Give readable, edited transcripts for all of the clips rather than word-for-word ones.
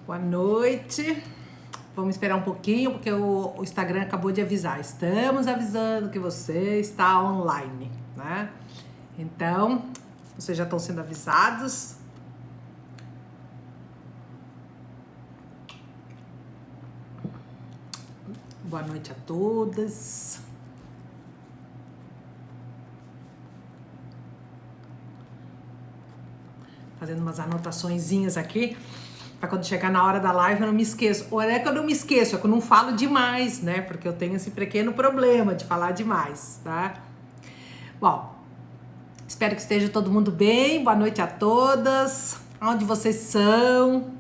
Boa noite. Vamos esperar um pouquinho, porque o Instagram acabou de avisar. Estamos avisando que você está online, né? Então, vocês já estão sendo avisados. Boa noite a todas. Fazendo umas anotaçõezinhas aqui, para quando chegar na hora da live eu não me esqueço. Ou é que eu não me esqueço, é que eu não falo demais, né? Porque eu tenho esse pequeno problema de falar demais, tá? Bom, espero que esteja todo mundo bem. Boa noite a todas. Onde vocês são?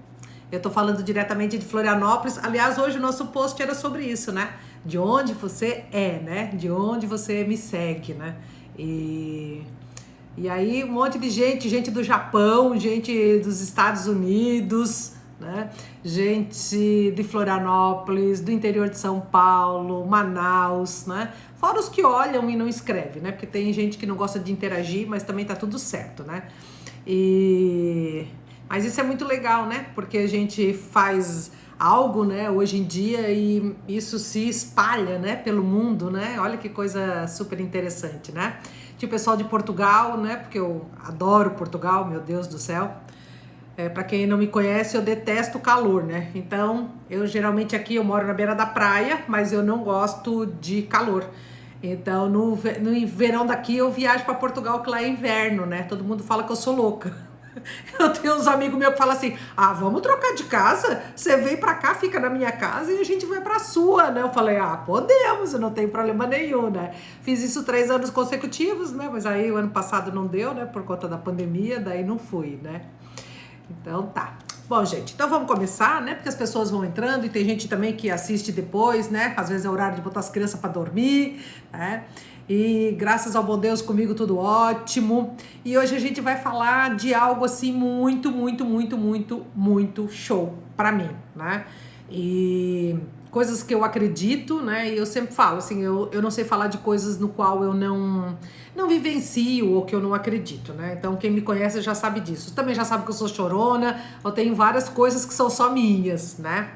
Eu tô falando diretamente de Florianópolis. Aliás, hoje o nosso post era sobre isso, né? De onde você é, né? De onde você me segue, né? E aí um monte de gente do Japão, gente dos Estados Unidos, né? Gente de Florianópolis, do interior de São Paulo, Manaus, né? Fora os que olham e não escrevem, né? Porque tem gente que não gosta de interagir, mas também tá tudo certo, né? Mas isso é muito legal, né? Porque a gente faz algo, né, hoje em dia, e isso se espalha, né, pelo mundo, né? Olha que coisa super interessante, né? Tinha o pessoal de Portugal, né? Porque eu adoro Portugal, meu Deus do céu. Para quem não me conhece, eu detesto o calor, né? Então, eu geralmente aqui eu moro na beira da praia, mas eu não gosto de calor. Então, no verão daqui eu viajo para Portugal, que lá é inverno, né? Todo mundo fala que eu sou louca. Eu tenho uns amigos meus que falam assim: ah, vamos trocar de casa? Você vem pra cá, fica na minha casa e a gente vai pra sua, né? Eu falei: ah, podemos, eu não tenho problema nenhum, né? Fiz isso 3 anos consecutivos, né? Mas aí o ano passado não deu, né? Por conta da pandemia, daí não fui, né? Então tá. Bom, gente, então vamos começar, né? Porque as pessoas vão entrando e tem gente também que assiste depois, né? Às vezes é horário de botar as crianças pra dormir, né? E graças ao bom Deus, comigo tudo ótimo. E hoje a gente vai falar de algo assim muito show pra mim, né? E coisas que eu acredito, né? E eu sempre falo assim, eu não sei falar de coisas no qual eu não vivencio ou que eu não acredito, né? Então quem me conhece já sabe disso. Também já sabe que eu sou chorona, eu tenho várias coisas que são só minhas, né?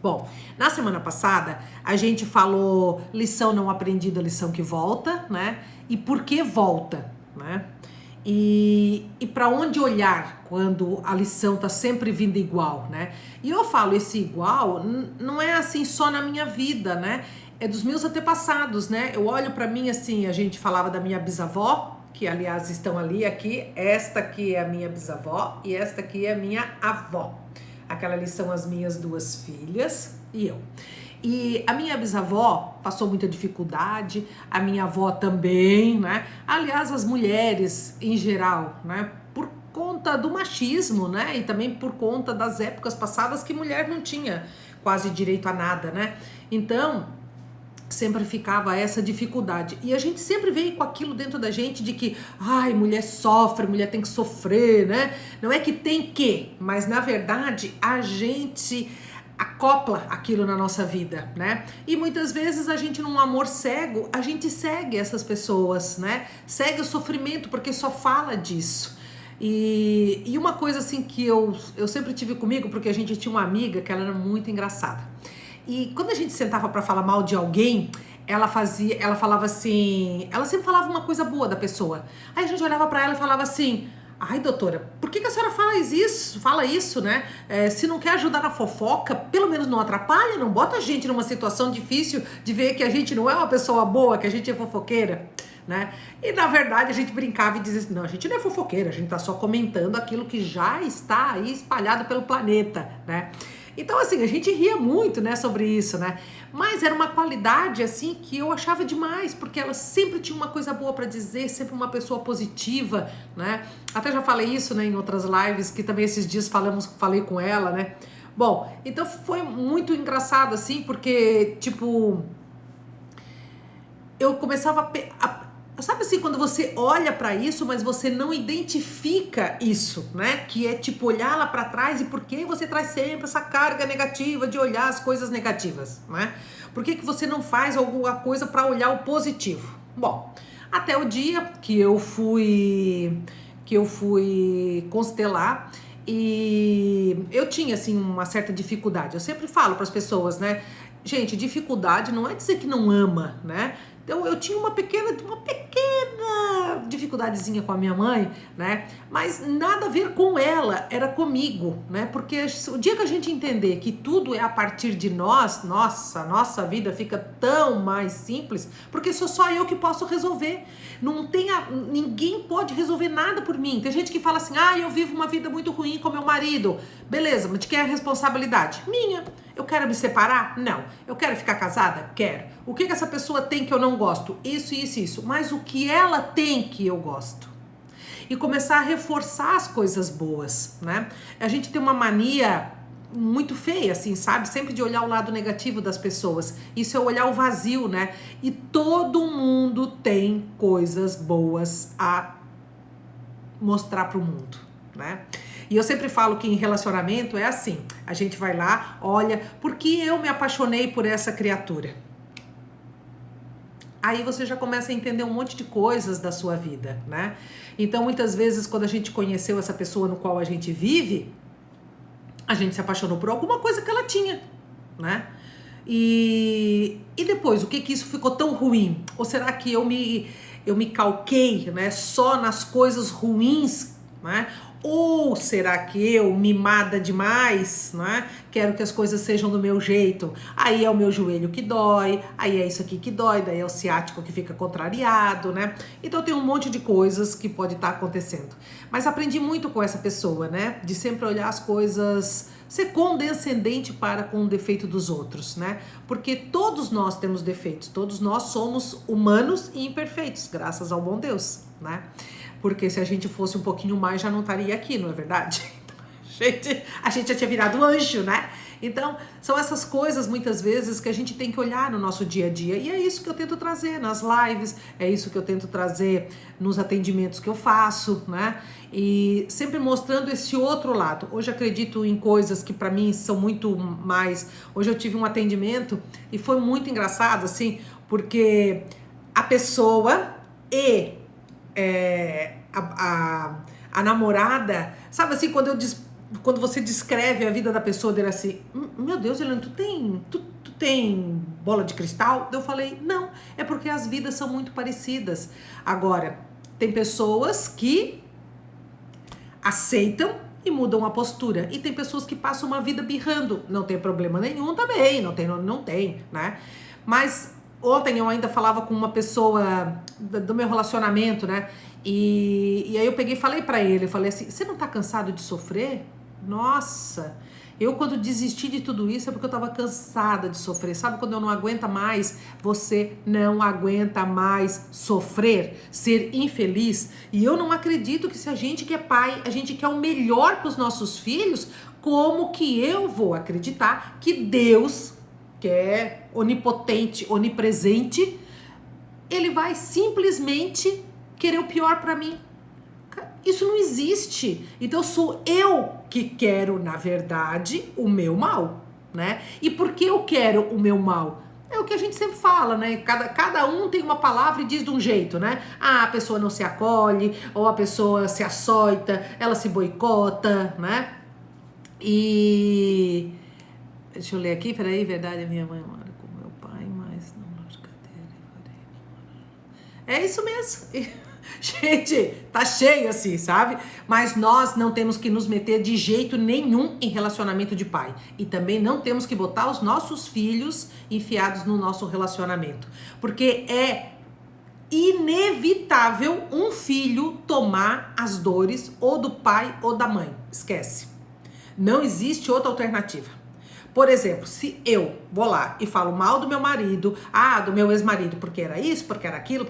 Bom, na semana passada a gente falou lição não aprendida, lição que volta, né? E por que volta, né? E para onde olhar quando a lição tá sempre vindo igual, né? E eu falo esse igual não é assim só na minha vida, né? É dos meus antepassados, né? Eu olho para mim assim, a gente falava da minha bisavó, que aliás estão ali aqui, esta aqui é a minha bisavó e esta aqui é a minha avó. Aquela ali são as minhas 2 filhas e eu. E a minha bisavó passou muita dificuldade, a minha avó também, né? Aliás, as mulheres em geral, né? Por conta do machismo, né? E também por conta das épocas passadas que mulher não tinha quase direito a nada, né? Então, sempre ficava essa dificuldade. E a gente sempre veio com aquilo dentro da gente de que, ai, mulher sofre, mulher tem que sofrer, né? Não é que tem que, mas na verdade a gente acopla aquilo na nossa vida, né? E muitas vezes a gente num amor cego, a gente segue essas pessoas, né? Segue o sofrimento porque só fala disso. E uma coisa assim que eu sempre tive comigo, porque a gente tinha uma amiga que ela era muito engraçada. E quando a gente sentava para falar mal de alguém, ela falava assim, ela sempre falava uma coisa boa da pessoa. Aí a gente olhava para ela e falava assim: ai, doutora, por que a senhora fala isso, né? Se não quer ajudar na fofoca, pelo menos não atrapalha, não bota a gente numa situação difícil de ver que a gente não é uma pessoa boa, que a gente é fofoqueira, né? E na verdade a gente brincava e dizia assim: não, a gente não é fofoqueira, a gente tá só comentando aquilo que já está aí espalhado pelo planeta, né? Então, assim, a gente ria muito, né, sobre isso, né? Mas era uma qualidade, assim, que eu achava demais, porque ela sempre tinha uma coisa boa pra dizer, sempre uma pessoa positiva, né? Até já falei isso, né, em outras lives, que também esses dias falei com ela, né? Bom, então foi muito engraçado, assim, porque, tipo, eu começava sabe assim, quando você olha pra isso, mas você não identifica isso, né? Que é tipo olhar lá pra trás e por que você traz sempre essa carga negativa de olhar as coisas negativas, né? Por que você não faz alguma coisa pra olhar o positivo? Bom, até o dia que eu fui constelar e E eu tinha, assim, uma certa dificuldade. Eu sempre falo para as pessoas, né? Gente, dificuldade não é dizer que não ama, né? Então eu tinha uma pequena dificuldadezinha com a minha mãe, né? Mas nada a ver com ela, era comigo, né? Porque o dia que a gente entender que tudo é a partir de nós, nossa vida fica tão mais simples, porque sou só eu que posso resolver. Ninguém pode resolver nada por mim. Tem gente que fala assim: ah, eu vivo uma vida muito ruim com meu marido. Beleza, mas de quem é a responsabilidade? Minha. Eu quero me separar? Não. Eu quero ficar casada? Quero. O que essa pessoa tem que eu não gosto? Isso. Mas o que ela tem que eu gosto? E começar a reforçar as coisas boas, né? A gente tem uma mania muito feia, assim, sabe? Sempre de olhar o lado negativo das pessoas. Isso é olhar o vazio, né? E todo mundo tem coisas boas a mostrar pro mundo, né? E eu sempre falo que em relacionamento é assim, a gente vai lá, olha, por que eu me apaixonei por essa criatura? Aí você já começa a entender um monte de coisas da sua vida, né? Então, muitas vezes, quando a gente conheceu essa pessoa no qual a gente vive, a gente se apaixonou por alguma coisa que ela tinha, né? E depois, o que isso ficou tão ruim? Ou será que eu me calquei, né, só nas coisas ruins, né? Ou será que eu, mimada demais, né, quero que as coisas sejam do meu jeito? Aí é o meu joelho que dói, aí é isso aqui que dói, daí é o ciático que fica contrariado, né? Então tem um monte de coisas que pode estar acontecendo. Mas aprendi muito com essa pessoa, né? De sempre olhar as coisas, ser condescendente para com o defeito dos outros, né? Porque todos nós temos defeitos, todos nós somos humanos e imperfeitos, graças ao bom Deus, né? Porque se a gente fosse um pouquinho mais, já não estaria aqui, não é verdade? A gente já tinha virado anjo, né? Então, são essas coisas, muitas vezes, que a gente tem que olhar no nosso dia a dia. E é isso que eu tento trazer nas lives, é isso que eu tento trazer nos atendimentos que eu faço, né? E sempre mostrando esse outro lado. Hoje acredito em coisas que para mim são muito mais... Hoje eu tive um atendimento e foi muito engraçado, assim, porque a pessoa e... a namorada, sabe assim, quando você descreve a vida da pessoa dele assim, meu Deus, Helena, tu tem bola de cristal? Eu falei, não, é porque as vidas são muito parecidas. Agora, tem pessoas que aceitam e mudam a postura, e tem pessoas que passam uma vida birrando, não tem problema nenhum também, não tem, né? Mas ontem eu ainda falava com uma pessoa do meu relacionamento, né? E aí eu peguei e falei pra ele, eu falei assim, você não tá cansado de sofrer? Nossa, eu quando desisti de tudo isso é porque eu tava cansada de sofrer. Sabe quando eu não aguenta mais? Você não aguenta mais sofrer, ser infeliz. E eu não acredito que se a gente que é pai, a gente quer o melhor pros nossos filhos, como que eu vou acreditar que Deus, que é onipotente, onipresente, ele vai simplesmente querer o pior pra mim? Isso não existe. Então sou eu que quero, na verdade, o meu mal, né? E por que eu quero o meu mal? É o que a gente sempre fala, né? Cada um tem uma palavra e diz de um jeito, né? Ah, a pessoa não se acolhe, ou a pessoa se açoita, ela se boicota, né? E... Deixa eu ler aqui, peraí, verdade, a minha mãe mora com meu pai, mas não acho que é isso mesmo. Gente, tá cheio assim, sabe? Mas nós não temos que nos meter de jeito nenhum em relacionamento de pai. E também não temos que botar os nossos filhos enfiados no nosso relacionamento. Porque é inevitável um filho tomar as dores ou do pai ou da mãe. Esquece. Não existe outra alternativa. Por exemplo, se eu vou lá e falo mal do meu marido, do meu ex-marido, porque era isso, porque era aquilo,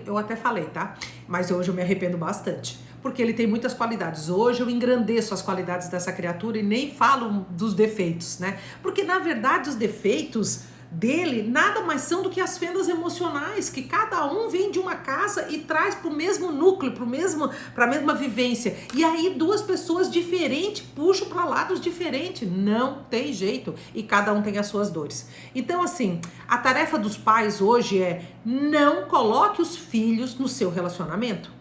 eu até falei, tá? Mas hoje eu me arrependo bastante, porque ele tem muitas qualidades. Hoje eu engrandeço as qualidades dessa criatura e nem falo dos defeitos, né? Porque, na verdade, os defeitos dele nada mais são do que as fendas emocionais, que cada um vem de uma casa e traz pro mesmo núcleo, pra mesma vivência. E aí duas pessoas diferentes puxam para lados diferentes. Não tem jeito. E cada um tem as suas dores. Então, assim, a tarefa dos pais hoje é não coloque os filhos no seu relacionamento.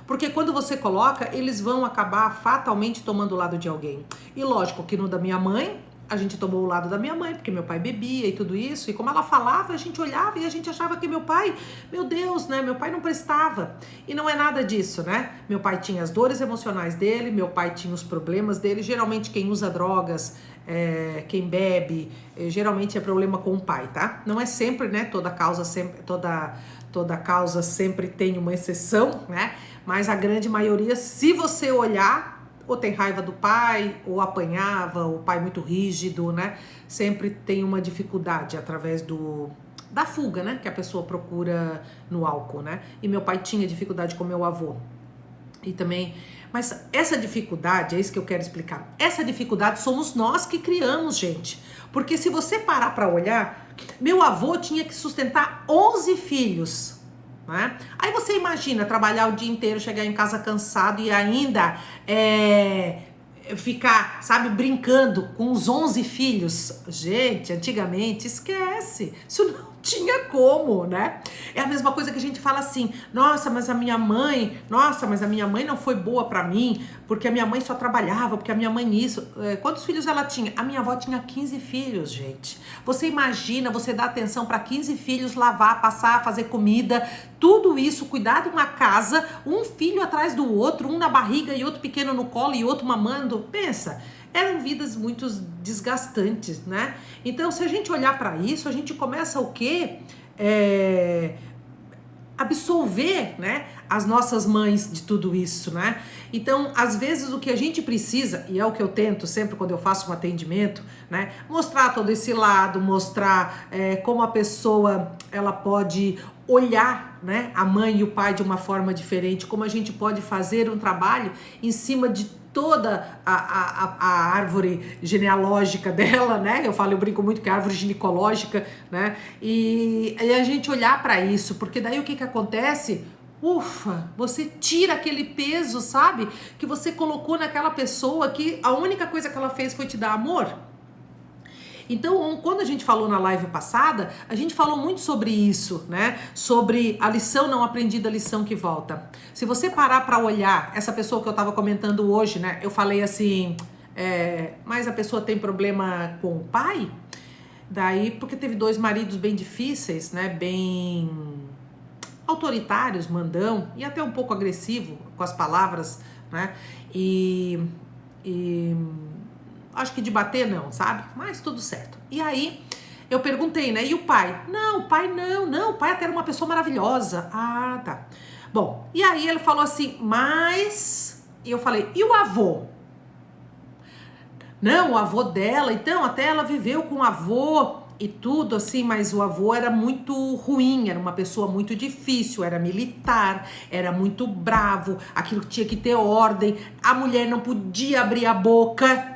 Porque quando você coloca, eles vão acabar fatalmente tomando o lado de alguém. E lógico que no da minha mãe, a gente tomou o lado da minha mãe, porque meu pai bebia e tudo isso, e como ela falava, a gente olhava e a gente achava que meu pai, meu Deus, né, meu pai não prestava. E não é nada disso, né? Meu pai tinha as dores emocionais dele, meu pai tinha os problemas dele. Geralmente quem usa drogas, quem bebe, geralmente é problema com o pai, tá? Não é sempre, né? Toda causa sempre tem uma exceção, né? Mas a grande maioria, se você olhar, ou tem raiva do pai, ou apanhava, o pai muito rígido, né? Sempre tem uma dificuldade através da fuga, né? Que a pessoa procura no álcool, né? E meu pai tinha dificuldade com meu avô. E também, mas essa dificuldade, é isso que eu quero explicar. Essa dificuldade somos nós que criamos, gente. Porque se você parar para olhar, meu avô tinha que sustentar 11 filhos. Né? Aí você imagina trabalhar o dia inteiro, chegar em casa cansado e ainda ficar, sabe, brincando com os 11 filhos. Gente, antigamente, esquece. Isso não tinha como, né? É a mesma coisa que a gente fala assim, nossa, mas a minha mãe não foi boa pra mim, porque a minha mãe só trabalhava, porque a minha mãe isso. Quantos filhos ela tinha? A minha avó tinha 15 filhos, gente. Você imagina, você dá atenção para 15 filhos, lavar, passar, fazer comida, tudo isso, cuidar de uma casa, um filho atrás do outro, um na barriga e outro pequeno no colo e outro mamando. Pensa, eram vidas muito desgastantes, né? Então, se a gente olhar para isso, a gente começa o quê? Absolver, né, as nossas mães de tudo isso, né? Então, às vezes o que a gente precisa, e é o que eu tento sempre quando eu faço um atendimento, né, mostrar todo esse lado, mostrar como a pessoa ela pode olhar, né, a mãe e o pai de uma forma diferente, como a gente pode fazer um trabalho em cima de toda a árvore genealógica dela, né? Eu brinco muito que é a árvore ginecológica, né? E a gente olhar para isso, porque daí o que acontece? Ufa, você tira aquele peso, sabe? Que você colocou naquela pessoa que a única coisa que ela fez foi te dar amor. Então, quando a gente falou na live passada, a gente falou muito sobre isso, né? Sobre a lição não aprendida, a lição que volta. Se você parar para olhar, essa pessoa que eu tava comentando hoje, né? Eu falei assim, mas a pessoa tem problema com o pai? Daí, porque teve 2 maridos bem difíceis, né? Bem autoritários, mandão, e até um pouco agressivo com as palavras, né? E acho que de bater não, sabe? Mas tudo certo. E aí, eu perguntei, né? E o pai? Não, o pai não, o pai até era uma pessoa maravilhosa. Ah, tá. Bom, e aí ele falou assim, mas... E eu falei, e o avô? Não, o avô dela, então até ela viveu com o avô e tudo assim, mas o avô era muito ruim, era uma pessoa muito difícil, era militar, era muito bravo, aquilo tinha que ter ordem, a mulher não podia abrir a boca...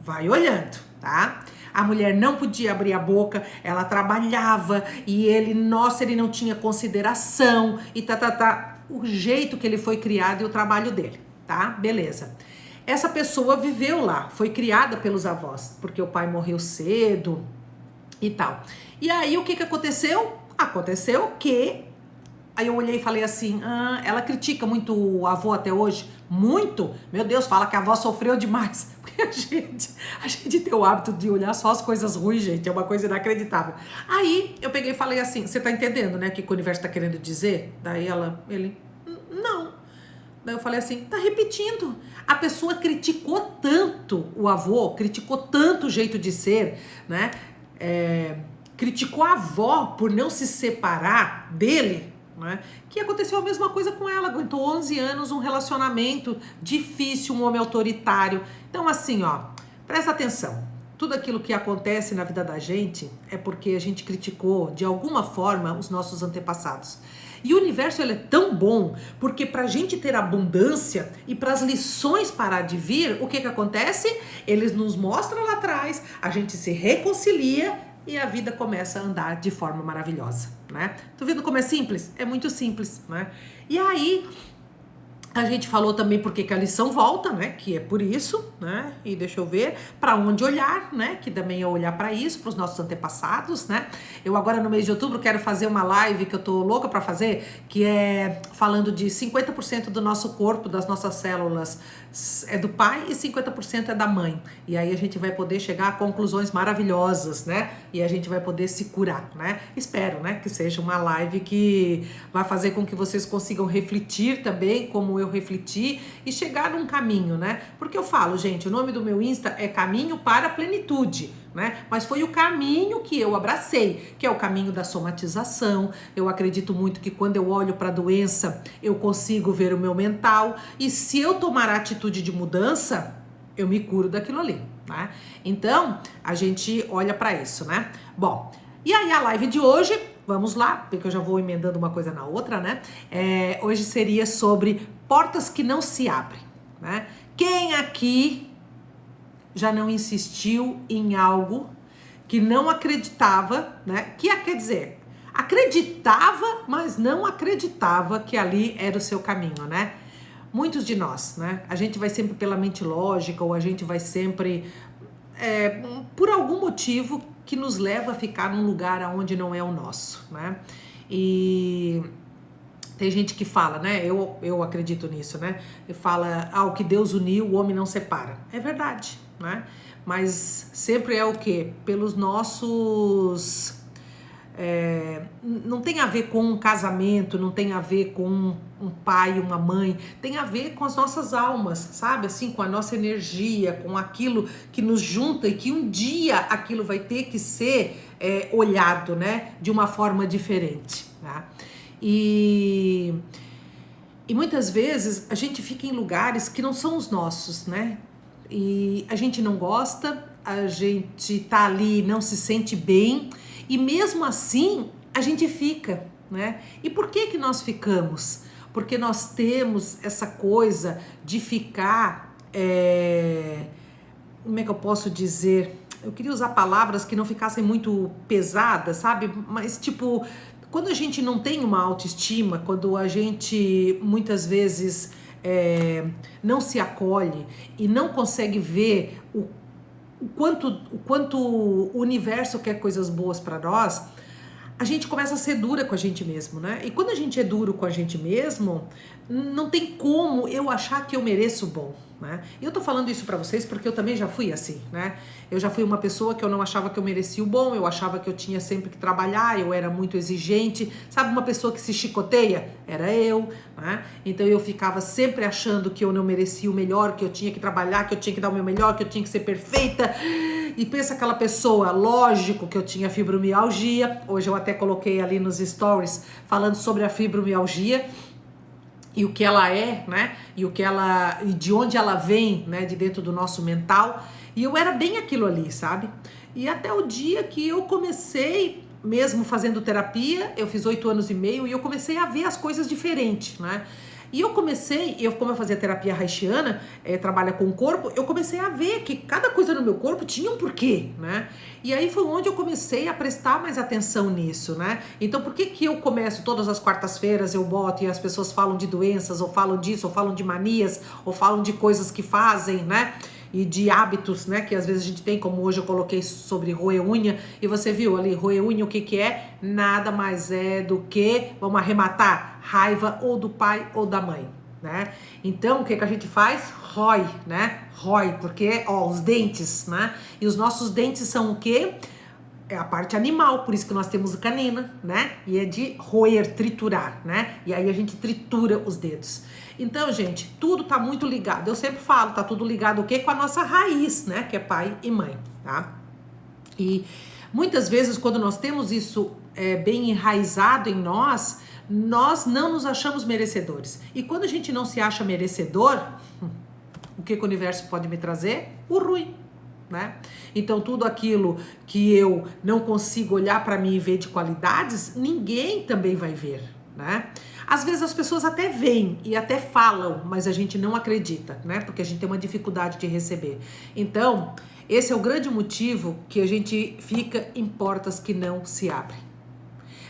Vai olhando, tá? A mulher não podia abrir a boca, ela trabalhava e ele não tinha consideração e o jeito que ele foi criado e o trabalho dele, tá? Beleza. Essa pessoa viveu lá, foi criada pelos avós, porque o pai morreu cedo e tal. E aí o que aconteceu? Aconteceu que... Aí eu olhei e falei assim, ela critica muito o avô até hoje? Muito? Meu Deus, fala que a avó sofreu demais. Porque a gente tem o hábito de olhar só as coisas ruins, gente, é uma coisa inacreditável. Aí eu peguei e falei assim, você tá entendendo, né, o que o universo tá querendo dizer? Daí ele, não. Daí eu falei assim, tá repetindo. A pessoa criticou tanto o avô, criticou tanto o jeito de ser, né, criticou a avó por não se separar dele, né? Que aconteceu a mesma coisa com ela, aguentou 11 anos, um relacionamento difícil, um homem autoritário. Então assim, ó, presta atenção, tudo aquilo que acontece na vida da gente é porque a gente criticou de alguma forma os nossos antepassados. E o universo ele é tão bom, porque pra gente ter abundância e para as lições parar de vir, o que acontece? Eles nos mostram lá atrás, a gente se reconcilia e a vida começa a andar de forma maravilhosa, né? Tô vendo como é simples? É muito simples, né? E aí, A gente falou também porque que a lição volta, né? Que é por isso, né? E deixa eu ver para onde olhar, né? Que também é olhar para isso, para os nossos antepassados, né? Eu agora no mês de outubro quero fazer uma live que eu tô louca para fazer, que é falando de 50% do nosso corpo, das nossas células é do pai e 50% é da mãe. E aí a gente vai poder chegar a conclusões maravilhosas, né? E a gente vai poder se curar, né? Espero, né? Que seja uma live que vai fazer com que vocês consigam refletir também, como eu refleti, e chegar num caminho, né? Porque eu falo, gente, o nome do meu Insta é Caminho para a Plenitude, né? Mas foi o caminho que eu abracei, que é o caminho da somatização. Eu acredito muito que quando eu olho para a doença, eu consigo ver o meu mental, e se eu tomar a atitude de mudança, eu me curo daquilo ali, né? Então, a gente olha para isso, né? Bom, e aí a live de hoje, vamos lá, porque eu já vou emendando uma coisa na outra, né? Hoje seria sobre portas que não se abrem, né? Quem aqui já não insistiu em algo que não acreditava, né? Que quer dizer, acreditava, mas não acreditava que ali era o seu caminho, né? Muitos de nós, né? A gente vai sempre pela mente lógica, ou a gente vai sempre por algum motivo que nos leva a ficar num lugar onde não é o nosso, né? E tem gente que fala, né? Eu acredito nisso, né? E fala, o que Deus uniu, o homem não separa. É verdade, né? Mas sempre é o quê? Pelos nossos... não tem a ver com um casamento, não tem a ver com um pai e uma mãe, tem a ver com as nossas almas, sabe? Assim, com a nossa energia, com aquilo que nos junta e que um dia aquilo vai ter que ser olhado, né? De uma forma diferente, tá? E muitas vezes a gente fica em lugares que não são os nossos, né? E a gente não gosta, a gente tá ali, não se sente bem, e mesmo assim a gente fica, né? E por que nós ficamos? Porque nós temos essa coisa de ficar, como é que eu posso dizer? Eu queria usar palavras que não ficassem muito pesadas, sabe? Mas tipo, quando a gente não tem uma autoestima, quando a gente muitas vezes não se acolhe e não consegue ver o quanto o universo quer coisas boas para nós, a gente começa a ser dura com a gente mesmo, né? E quando a gente é duro com a gente mesmo, não tem como eu achar que eu mereço o bom, né? E eu tô falando isso pra vocês porque eu também já fui assim, né? Eu já fui uma pessoa que eu não achava que eu merecia o bom, eu achava que eu tinha sempre que trabalhar, eu era muito exigente, sabe, uma pessoa que se chicoteia? Era eu, né? Então eu ficava sempre achando que eu não merecia o melhor, que eu tinha que trabalhar, que eu tinha que dar o meu melhor, que eu tinha que ser perfeita. E pensa aquela pessoa, lógico que eu tinha fibromialgia, hoje eu até coloquei ali nos stories falando sobre a fibromialgia e o que ela é, né? E de onde ela vem, né? De dentro do nosso mental. E eu era bem aquilo ali, sabe? E até o dia que eu comecei, mesmo fazendo terapia, eu fiz 8 anos e meio e eu comecei a ver as coisas diferentes, né? E eu comecei, como eu fazia terapia haitiana, trabalha com o corpo, eu comecei a ver que cada coisa no meu corpo tinha um porquê, né? E aí foi onde eu comecei a prestar mais atenção nisso, né? Então por que eu começo todas as quartas-feiras, eu boto e as pessoas falam de doenças, ou falam disso, ou falam de manias, ou falam de coisas que fazem, né? E de hábitos, né, que às vezes a gente tem, como hoje eu coloquei sobre roer unha, e você viu ali, roer unha, o que é? Nada mais é do que, vamos arrematar, raiva ou do pai ou da mãe, né? Então, o que a gente faz? Rói, né? Rói, porque, os dentes, né? E os nossos dentes são o quê? É a parte animal, por isso que nós temos canina, né? E é de roer, triturar, né? E aí a gente tritura os dedos. Então, gente, tudo tá muito ligado. Eu sempre falo, tá tudo ligado o quê? Com a nossa raiz, né? Que é pai e mãe, tá? E muitas vezes, quando nós temos isso bem enraizado em nós, nós não nos achamos merecedores. E quando a gente não se acha merecedor, o que o universo pode me trazer? O ruim. Né? Então tudo aquilo que eu não consigo olhar para mim e ver de qualidades, ninguém também vai ver, né? Às vezes as pessoas até veem e até falam, mas a gente não acredita, né? Porque a gente tem uma dificuldade de receber. Então, esse é o grande motivo que a gente fica em portas que não se abrem.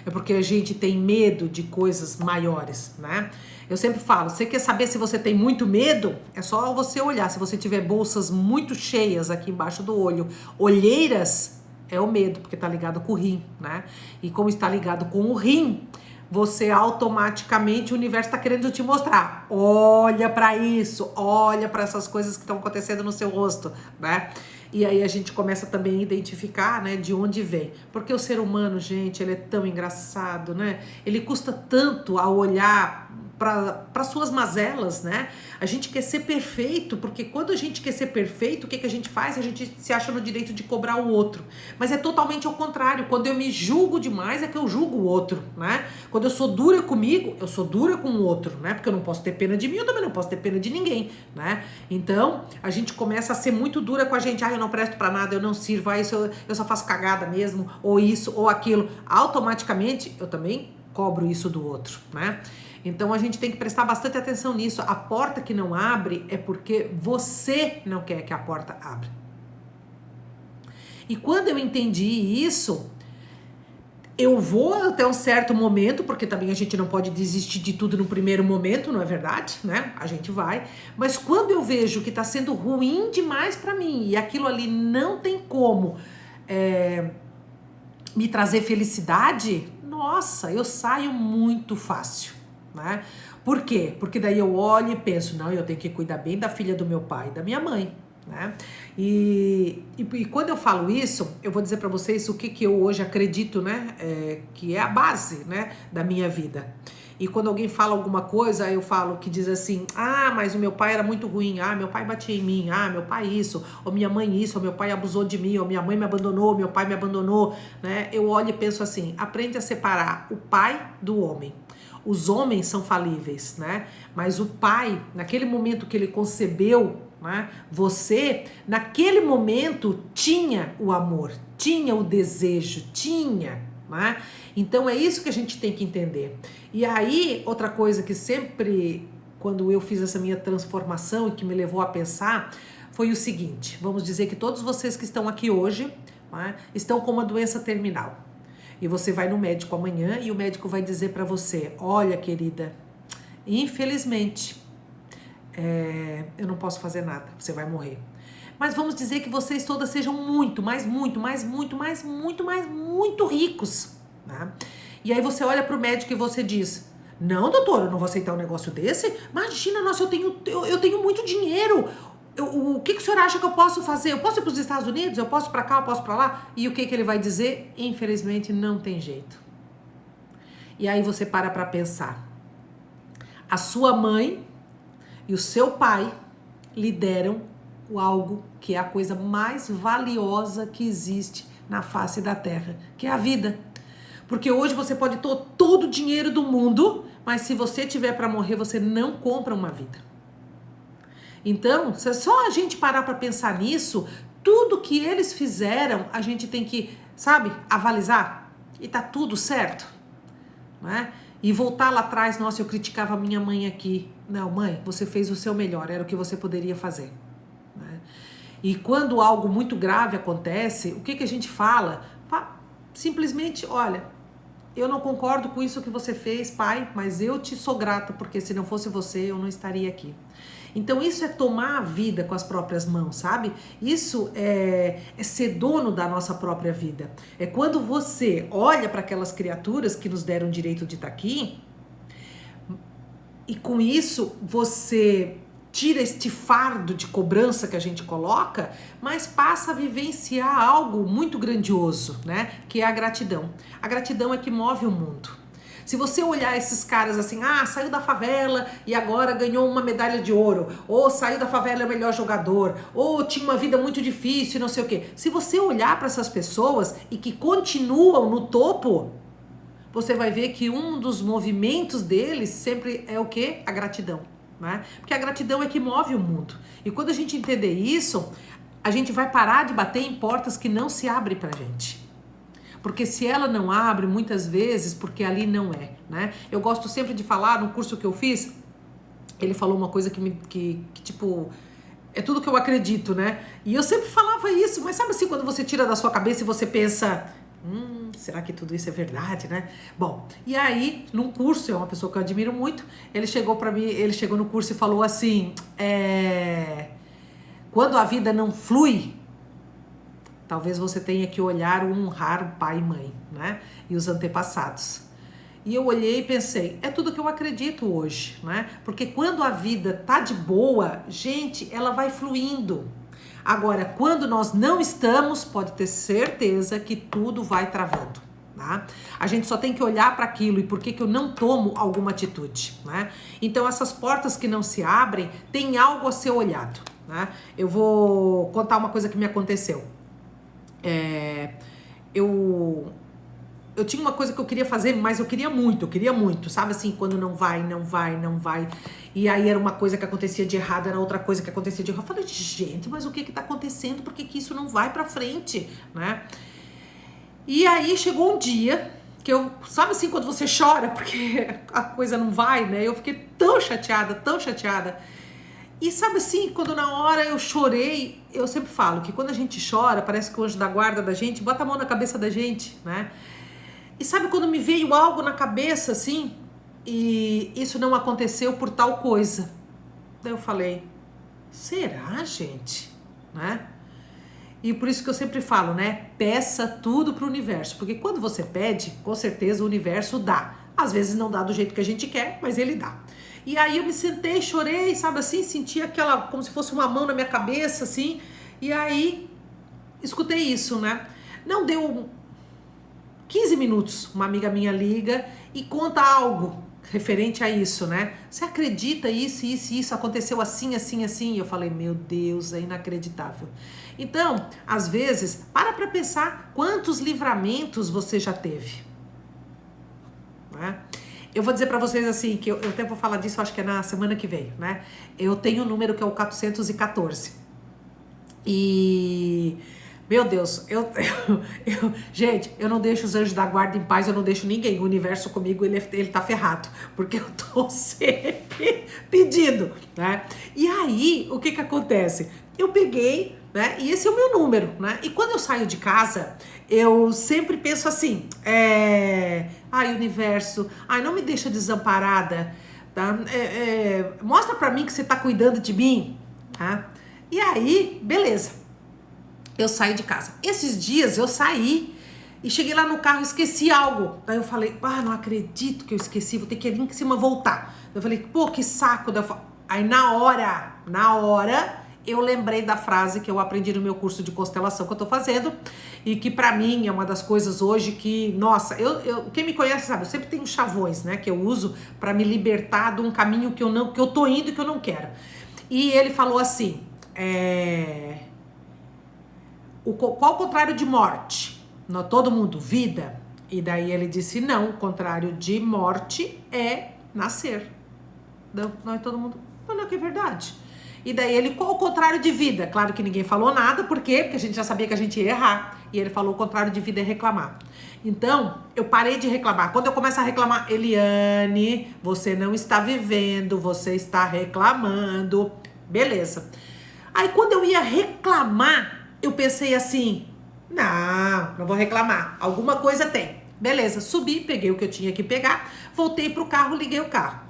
É porque a gente tem medo de coisas maiores, né? Eu sempre falo, você quer saber se você tem muito medo? É só você olhar. Se você tiver bolsas muito cheias aqui embaixo do olho, olheiras, é o medo, porque tá ligado com o rim, né? E como está ligado com o rim, você automaticamente, o universo tá querendo te mostrar. Olha para isso, olha para essas coisas que estão acontecendo no seu rosto, né? E aí a gente começa também a identificar, né, de onde vem. Porque o ser humano, gente, ele é tão engraçado, né? Ele custa tanto a olhar para suas mazelas, né? A gente quer ser perfeito, porque quando a gente quer ser perfeito, o que a gente faz? A gente se acha no direito de cobrar o outro. Mas é totalmente ao contrário. Quando eu me julgo demais, é que eu julgo o outro, né? Quando eu sou dura comigo, eu sou dura com o outro, né? Porque eu não posso ter pena de mim, eu também não posso ter pena de ninguém, né? Então, a gente começa a ser muito dura com a gente. Ah, eu não presto pra nada, eu não sirvo, isso eu só faço cagada mesmo, ou isso, ou aquilo. Automaticamente, eu também cobro isso do outro, né? Então a gente tem que prestar bastante atenção nisso. A porta que não abre é porque você não quer que a porta abra. E quando eu entendi isso, eu vou até um certo momento, porque também a gente não pode desistir de tudo no primeiro momento, não é verdade, né? A gente vai. Mas quando eu vejo que tá sendo ruim demais pra mim e aquilo ali não tem como me trazer felicidade, nossa, eu saio muito fácil. Né? Por quê? Porque daí eu olho e penso, não, eu tenho que cuidar bem da filha do meu pai e da minha mãe, né? E quando eu falo isso, eu vou dizer para vocês o que eu hoje acredito, né? Que é a base, né, da minha vida. E quando alguém fala alguma coisa, eu falo que diz assim, ah, mas o meu pai era muito ruim, ah, meu pai batia em mim, ah, meu pai isso, ou minha mãe isso, ou meu pai abusou de mim, ou minha mãe me abandonou, meu pai me abandonou, né? Eu olho e penso assim, aprende a separar o pai do homem. Os homens são falíveis, né? Mas o pai, naquele momento que ele concebeu, né, você, naquele momento tinha o amor, tinha o desejo, tinha, né? Então é isso que a gente tem que entender. E aí, outra coisa que sempre, quando eu fiz essa minha transformação e que me levou a pensar, foi o seguinte, vamos dizer que todos vocês que estão aqui hoje, né, estão com uma doença terminal. E você vai no médico amanhã e o médico vai dizer para você, olha, querida, infelizmente, eu não posso fazer nada, você vai morrer. Mas vamos dizer que vocês todas sejam muito ricos, né? E aí você olha para o médico e você diz, não, doutor, eu não vou aceitar um negócio desse. Imagina, nossa, eu tenho muito dinheiro. O que o senhor acha que eu posso fazer? Eu posso ir para os Estados Unidos? Eu posso ir para cá? Eu posso ir para lá? E o que ele vai dizer? Infelizmente, não tem jeito. E aí você para pensar. A sua mãe e o seu pai lhe deram algo que é a coisa mais valiosa que existe na face da terra, que é a vida. Porque hoje você pode ter todo o dinheiro do mundo, mas se você tiver para morrer, você não compra uma vida. Então, se é só a gente parar para pensar nisso, tudo que eles fizeram, a gente tem que, sabe, avalizar. E tá tudo certo, né? E voltar lá atrás, nossa, eu criticava a minha mãe aqui. Não, mãe, você fez o seu melhor, era o que você poderia fazer, né? E quando algo muito grave acontece, o que a gente fala? Simplesmente, olha, eu não concordo com isso que você fez, pai, mas eu te sou grata, porque se não fosse você, eu não estaria aqui. Então isso é tomar a vida com as próprias mãos, sabe? Isso é ser dono da nossa própria vida. É quando você olha para aquelas criaturas que nos deram o direito de estar aqui e com isso você tira este fardo de cobrança que a gente coloca, mas passa a vivenciar algo muito grandioso, né? Que é a gratidão. A gratidão é que move o mundo. Se você olhar esses caras assim, saiu da favela e agora ganhou uma medalha de ouro, ou saiu da favela é o melhor jogador, ou tinha uma vida muito difícil, não sei o quê. Se você olhar para essas pessoas e que continuam no topo, você vai ver que um dos movimentos deles sempre é o quê? A gratidão, né? Porque a gratidão é que move o mundo. E quando a gente entender isso, a gente vai parar de bater em portas que não se abrem pra gente. Porque se ela não abre, muitas vezes, porque ali não é, né? Eu gosto sempre de falar, no curso que eu fiz, ele falou uma coisa que tipo, é tudo que eu acredito, né? E eu sempre falava isso, mas sabe assim, quando você tira da sua cabeça e você pensa, será que tudo isso é verdade, né? Bom, e aí, num curso, é uma pessoa que eu admiro muito, ele chegou para mim, ele chegou no curso e falou assim, quando a vida não flui, talvez você tenha que olhar ou honrar o pai e mãe, né? E os antepassados. E eu olhei e pensei, é tudo que eu acredito hoje, né? Porque quando a vida tá de boa, gente, ela vai fluindo. Agora, quando nós não estamos, pode ter certeza que tudo vai travando, tá? A gente só tem que olhar para aquilo e por que eu não tomo alguma atitude, né? Então, essas portas que não se abrem, tem algo a ser olhado, né? Eu vou contar uma coisa que me aconteceu. Eu tinha uma coisa que eu queria fazer, mas eu queria muito, sabe assim, quando não vai. E aí era uma coisa que acontecia de errado, era outra coisa que acontecia de errado. Eu falei, gente, mas o que tá acontecendo? Por que isso não vai pra frente, né? E aí chegou um dia que eu, sabe assim, quando você chora porque a coisa não vai, né? Eu fiquei tão chateada. E sabe assim, quando na hora eu chorei, eu sempre falo que quando a gente chora, parece que o anjo da guarda da gente bota a mão na cabeça da gente, né? E sabe quando me veio algo na cabeça assim, e isso não aconteceu por tal coisa? Daí eu falei, será, gente? Né? E por isso que eu sempre falo, né? Peça tudo pro universo, porque quando você pede, com certeza o universo dá. Às vezes não dá do jeito que a gente quer, mas ele dá. E aí eu me sentei, chorei, sabe assim, senti aquela, como se fosse uma mão na minha cabeça, assim, e aí escutei isso, né? Não deu 15 minutos, uma amiga minha liga e conta algo referente a isso, né? Você acredita isso aconteceu assim? E eu falei, meu Deus, é inacreditável. Então, às vezes, para pensar quantos livramentos você já teve, né? Eu vou dizer para vocês assim, que eu até vou falar disso, acho que é na semana que vem, né? Eu tenho um número que é o 414. E... meu Deus, gente, eu não deixo os anjos da guarda em paz, eu não deixo ninguém. O universo comigo, ele tá ferrado, porque eu tô sempre pedindo, né? E aí, o que acontece? Eu peguei, né? E esse é o meu número, né? E quando eu saio de casa, eu sempre penso assim, ai, universo, ai, não me deixa desamparada, tá? Mostra pra mim que você tá cuidando de mim, tá? E aí, beleza. Eu saí de casa. Esses dias eu saí e cheguei lá no carro e esqueci algo. Daí eu falei, não acredito que eu esqueci, vou ter que ir ali em cima voltar. Eu falei, pô, que saco. Aí na hora, eu lembrei da frase que eu aprendi no meu curso de constelação que eu tô fazendo e que pra mim é uma das coisas hoje que, nossa, quem me conhece sabe, eu sempre tenho chavões, né, que eu uso pra me libertar de um caminho que eu tô indo e que eu não quero. E ele falou assim, qual o contrário de morte? Não, todo mundo, vida. E daí ele disse, não, o contrário de morte é nascer. Não é todo mundo, não é que é verdade. E daí ele, qual o contrário de vida? Claro que ninguém falou nada, por quê? Porque a gente já sabia que a gente ia errar. E ele falou, o contrário de vida é reclamar. Então, eu parei de reclamar. Quando eu começo a reclamar, Eliane, você não está vivendo, você está reclamando. Beleza. Aí quando eu ia reclamar, eu pensei assim, não vou reclamar, alguma coisa tem. Beleza, subi, peguei o que eu tinha que pegar, voltei pro carro, liguei o carro.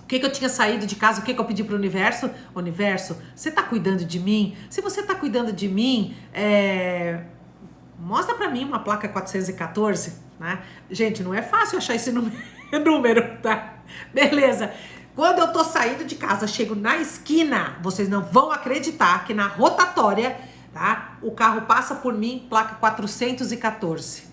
O que eu tinha saído de casa, o que eu pedi pro universo? Universo, você tá cuidando de mim? Se você tá cuidando de mim, mostra pra mim uma placa 414, né? Gente, não é fácil achar esse número, tá? Beleza. Quando eu tô saindo de casa, chego na esquina, vocês não vão acreditar que na rotatória, tá? O carro passa por mim, placa 414.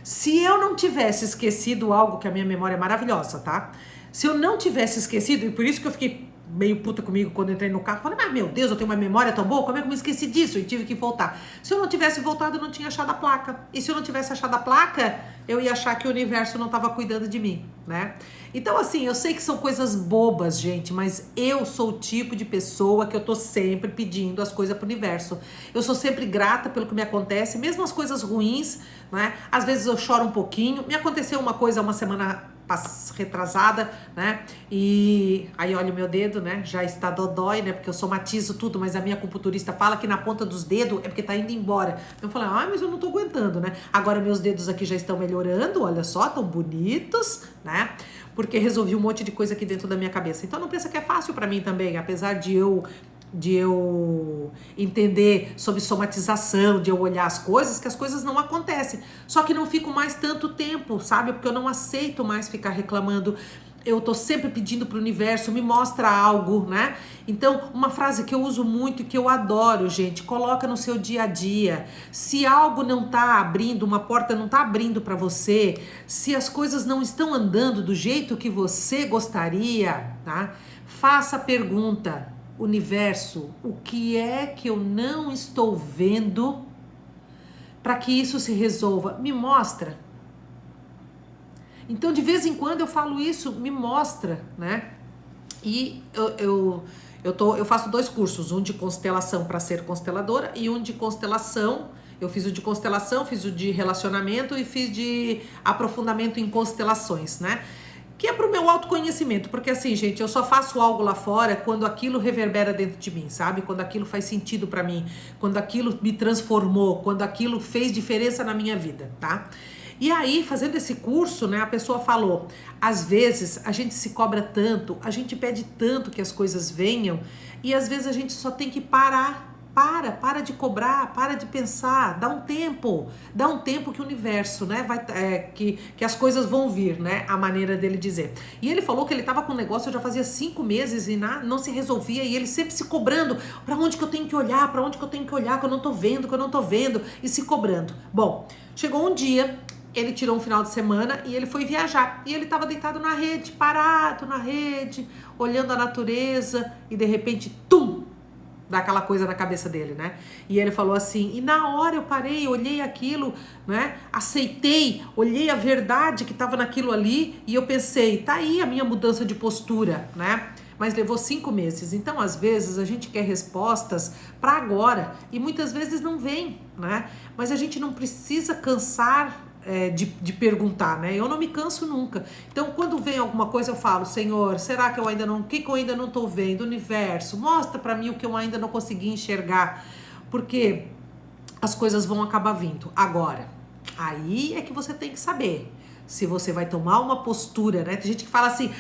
Se eu não tivesse esquecido algo, que a minha memória é maravilhosa, tá? Se eu não tivesse esquecido, e por isso que eu fiquei meio puta comigo quando entrei no carro, falei, mas meu Deus, eu tenho uma memória tão boa, como é que eu me esqueci disso? E tive que voltar. Se eu não tivesse voltado, eu não tinha achado a placa. E se eu não tivesse achado a placa, eu ia achar que o universo não estava cuidando de mim, né? Então, assim, eu sei que são coisas bobas, gente, mas eu sou o tipo de pessoa que eu tô sempre pedindo as coisas pro universo. Eu sou sempre grata pelo que me acontece, mesmo as coisas ruins, né? Às vezes eu choro um pouquinho. Me aconteceu uma coisa uma semana retrasada, né? E aí olha o meu dedo, né? Já está dodói, né? Porque eu somatizo tudo, mas a minha acupunturista fala que na ponta dos dedos é porque tá indo embora. Eu falei, mas eu não tô aguentando, né? Agora meus dedos aqui já estão melhorando, olha só, tão bonitos, né? Porque resolvi um monte de coisa aqui dentro da minha cabeça. Então não pensa que é fácil pra mim também, apesar de eu entender sobre somatização, de eu olhar as coisas, que as coisas não acontecem. Só que não fico mais tanto tempo, sabe? Porque eu não aceito mais ficar reclamando. Eu tô sempre pedindo pro universo, me mostra algo, né? Então, uma frase que eu uso muito e que eu adoro, gente, coloca no seu dia a dia. Se algo não tá abrindo, uma porta não tá abrindo para você, se as coisas não estão andando do jeito que você gostaria, tá? Faça a pergunta: universo, o que é que eu não estou vendo para que isso se resolva? Me mostra. Então, de vez em quando eu falo isso, me mostra, né? E eu faço 2 cursos, um de constelação para ser consteladora e um de constelação. Eu fiz o de constelação, fiz o de relacionamento e fiz de aprofundamento em constelações, né? Que é pro meu autoconhecimento, porque assim, gente, eu só faço algo lá fora quando aquilo reverbera dentro de mim, sabe? Quando aquilo faz sentido pra mim, quando aquilo me transformou, quando aquilo fez diferença na minha vida, tá? E aí, fazendo esse curso, né, a pessoa falou, às vezes a gente se cobra tanto, a gente pede tanto que as coisas venham, e às vezes a gente só tem que parar. Para de cobrar, para de pensar, dá um tempo que o universo, né, que as coisas vão vir, né, a maneira dele dizer. E ele falou que ele tava com um negócio já fazia 5 meses e não se resolvia, e ele sempre se cobrando, para onde que eu tenho que olhar, para onde que eu tenho que olhar, que eu não tô vendo, e se cobrando. Bom, chegou um dia, ele tirou um final de semana e ele foi viajar, e ele tava deitado na rede, parado na rede, olhando a natureza, e de repente, tum! Dá aquela coisa na cabeça dele, né? E ele falou assim, e na hora eu parei, olhei aquilo, né? Aceitei, olhei a verdade que estava naquilo ali e eu pensei, tá aí a minha mudança de postura, né? Mas levou 5 meses. Então, às vezes, a gente quer respostas para agora e muitas vezes não vem, né? Mas a gente não precisa cansar de perguntar, né? Eu não me canso nunca. Então, quando vem alguma coisa, eu falo, Senhor, será que eu ainda não... O que eu ainda não tô vendo? Universo, mostra para mim o que eu ainda não consegui enxergar. Porque as coisas vão acabar vindo. Agora, aí é que você tem que saber se você vai tomar uma postura, né? Tem gente que fala assim,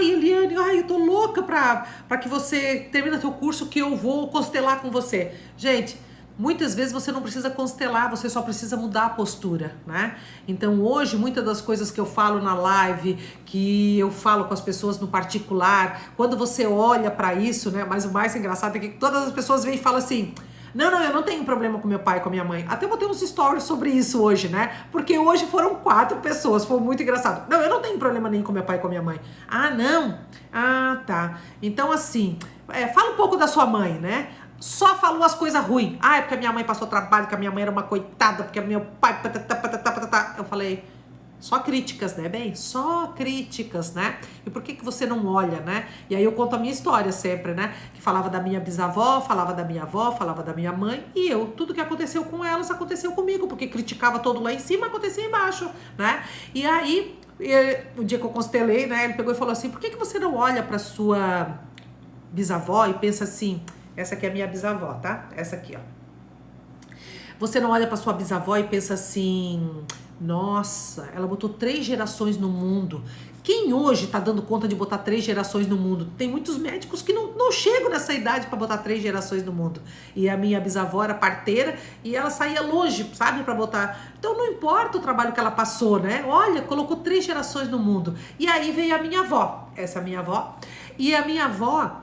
Eliane, eu tô louca pra que você termine seu curso que eu vou constelar com você. Gente, muitas vezes você não precisa constelar, você só precisa mudar a postura, né? Então hoje, muitas das coisas que eu falo na live, que eu falo com as pessoas no particular, quando você olha pra isso, né? Mas o mais engraçado é que todas as pessoas vêm e falam assim, não, eu não tenho problema com meu pai e com a minha mãe. Até botei uns stories sobre isso hoje, né? Porque hoje foram 4 pessoas, foi muito engraçado. Não, eu não tenho problema nenhum com meu pai e com a minha mãe. Ah, não? Ah, tá. Então assim, fala um pouco da sua mãe, né? Só falou as coisas ruins. É porque a minha mãe passou trabalho, que a minha mãe era uma coitada, porque meu pai... Eu falei, só críticas, né, bem? Só críticas, né? E por que você não olha, né? E aí eu conto a minha história sempre, né? Que falava da minha bisavó, falava da minha avó, falava da minha mãe. E tudo que aconteceu com elas, aconteceu comigo. Porque criticava todo lá em cima, acontecia embaixo, né? E aí, o dia que eu constelei, né? Ele pegou e falou assim, por que você não olha pra sua bisavó e pensa assim... Essa aqui é a minha bisavó, tá? Essa aqui, ó. Você não olha pra sua bisavó e pensa assim... Nossa, ela botou 3 gerações no mundo. Quem hoje tá dando conta de botar 3 gerações no mundo? Tem muitos médicos que não chegam nessa idade pra botar 3 gerações no mundo. E a minha bisavó era parteira e ela saía longe, sabe? Pra botar... Então não importa o trabalho que ela passou, né? Olha, colocou 3 gerações no mundo. E aí veio a minha avó. Essa é a minha avó. E a minha avó...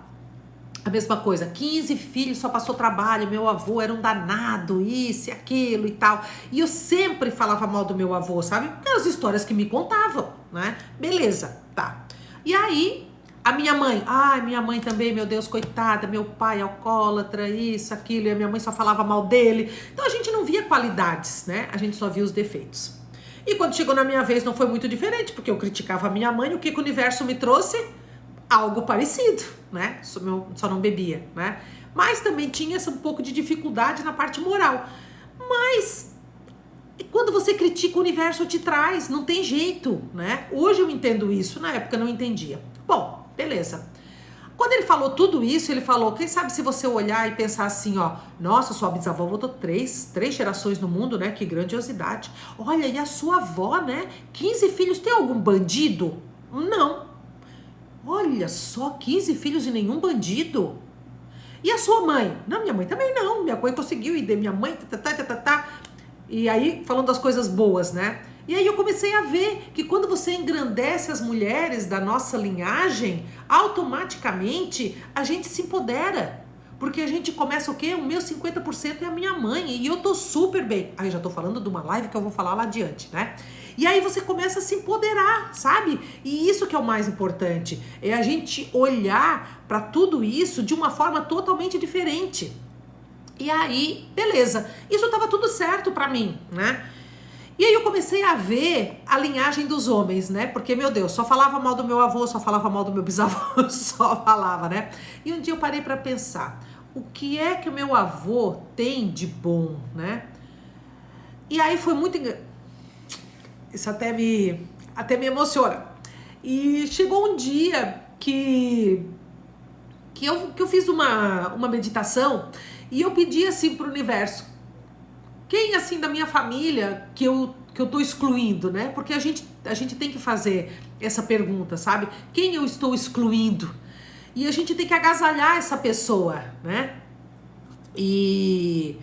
A mesma coisa, 15 filhos, só passou trabalho, meu avô era um danado, isso e aquilo e tal. E eu sempre falava mal do meu avô, sabe? Pelas histórias que me contavam, né? Beleza, tá. E aí, a minha mãe, minha mãe também, meu Deus, coitada, meu pai alcoólatra, isso, aquilo, e a minha mãe só falava mal dele. Então a gente não via qualidades, né? A gente só via os defeitos. E quando chegou na minha vez não foi muito diferente, porque eu criticava a minha mãe, o que o universo me trouxe? Algo parecido, né? Só não bebia, né? Mas também tinha um pouco de dificuldade na parte moral. Mas quando você critica, o universo te traz, não tem jeito, né? Hoje eu entendo isso, na época eu não entendia. Bom, beleza. Quando ele falou tudo isso, ele falou, quem sabe se você olhar e pensar assim, ó, nossa, sua bisavó botou três gerações no mundo, né? Que grandiosidade. Olha, e a sua avó, né? 15 filhos, tem algum bandido? Não. Olha só, 15 filhos e nenhum bandido. E a sua mãe? Não, minha mãe também não. Minha mãe conseguiu e minha mãe, E aí, falando das coisas boas, né? E aí eu comecei a ver que quando você engrandece as mulheres da nossa linhagem, automaticamente a gente se empodera. Porque a gente começa o quê? O meu 50% é a minha mãe e eu tô super bem. Aí já tô falando de uma live que eu vou falar lá adiante, né? E aí você começa a se empoderar, sabe? E isso que é o mais importante, é a gente olhar para tudo isso de uma forma totalmente diferente. E aí, beleza, isso tava tudo certo pra mim, né? E aí eu comecei a ver a linhagem dos homens, né? Porque, meu Deus, só falava mal do meu avô, só falava mal do meu bisavô, só falava, né? E um dia eu parei pra pensar, o que é que o meu avô tem de bom, né? E aí foi muito... Isso até me emociona. E chegou um dia que eu fiz uma meditação e eu pedi assim pro universo, quem assim da minha família que eu tô excluindo, né? Porque a gente tem que fazer essa pergunta, sabe? Quem eu estou excluindo? E a gente tem que agasalhar essa pessoa, né? E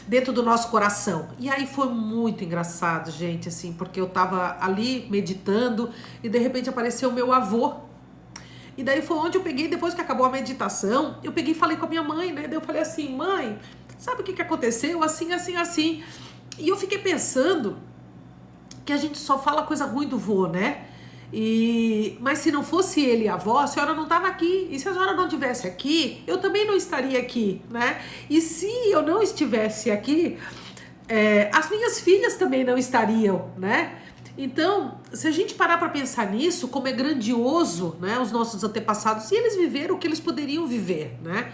dentro do nosso coração. E aí foi muito engraçado, gente, assim, porque eu tava ali meditando e de repente apareceu o meu avô. E daí foi onde eu peguei, depois que acabou a meditação, eu peguei e falei com a minha mãe, né? Daí eu falei assim, mãe, sabe o que aconteceu? Assim, assim, assim. E eu fiquei pensando que a gente só fala coisa ruim do vô, né? Mas se não fosse ele e a avó, a senhora não estava aqui. E se a senhora não estivesse aqui, eu também não estaria aqui, né? E se eu não estivesse aqui, as minhas filhas também não estariam, né? Então, se a gente parar para pensar nisso, como é grandioso, né, os nossos antepassados, e eles viveram o que eles poderiam viver, né?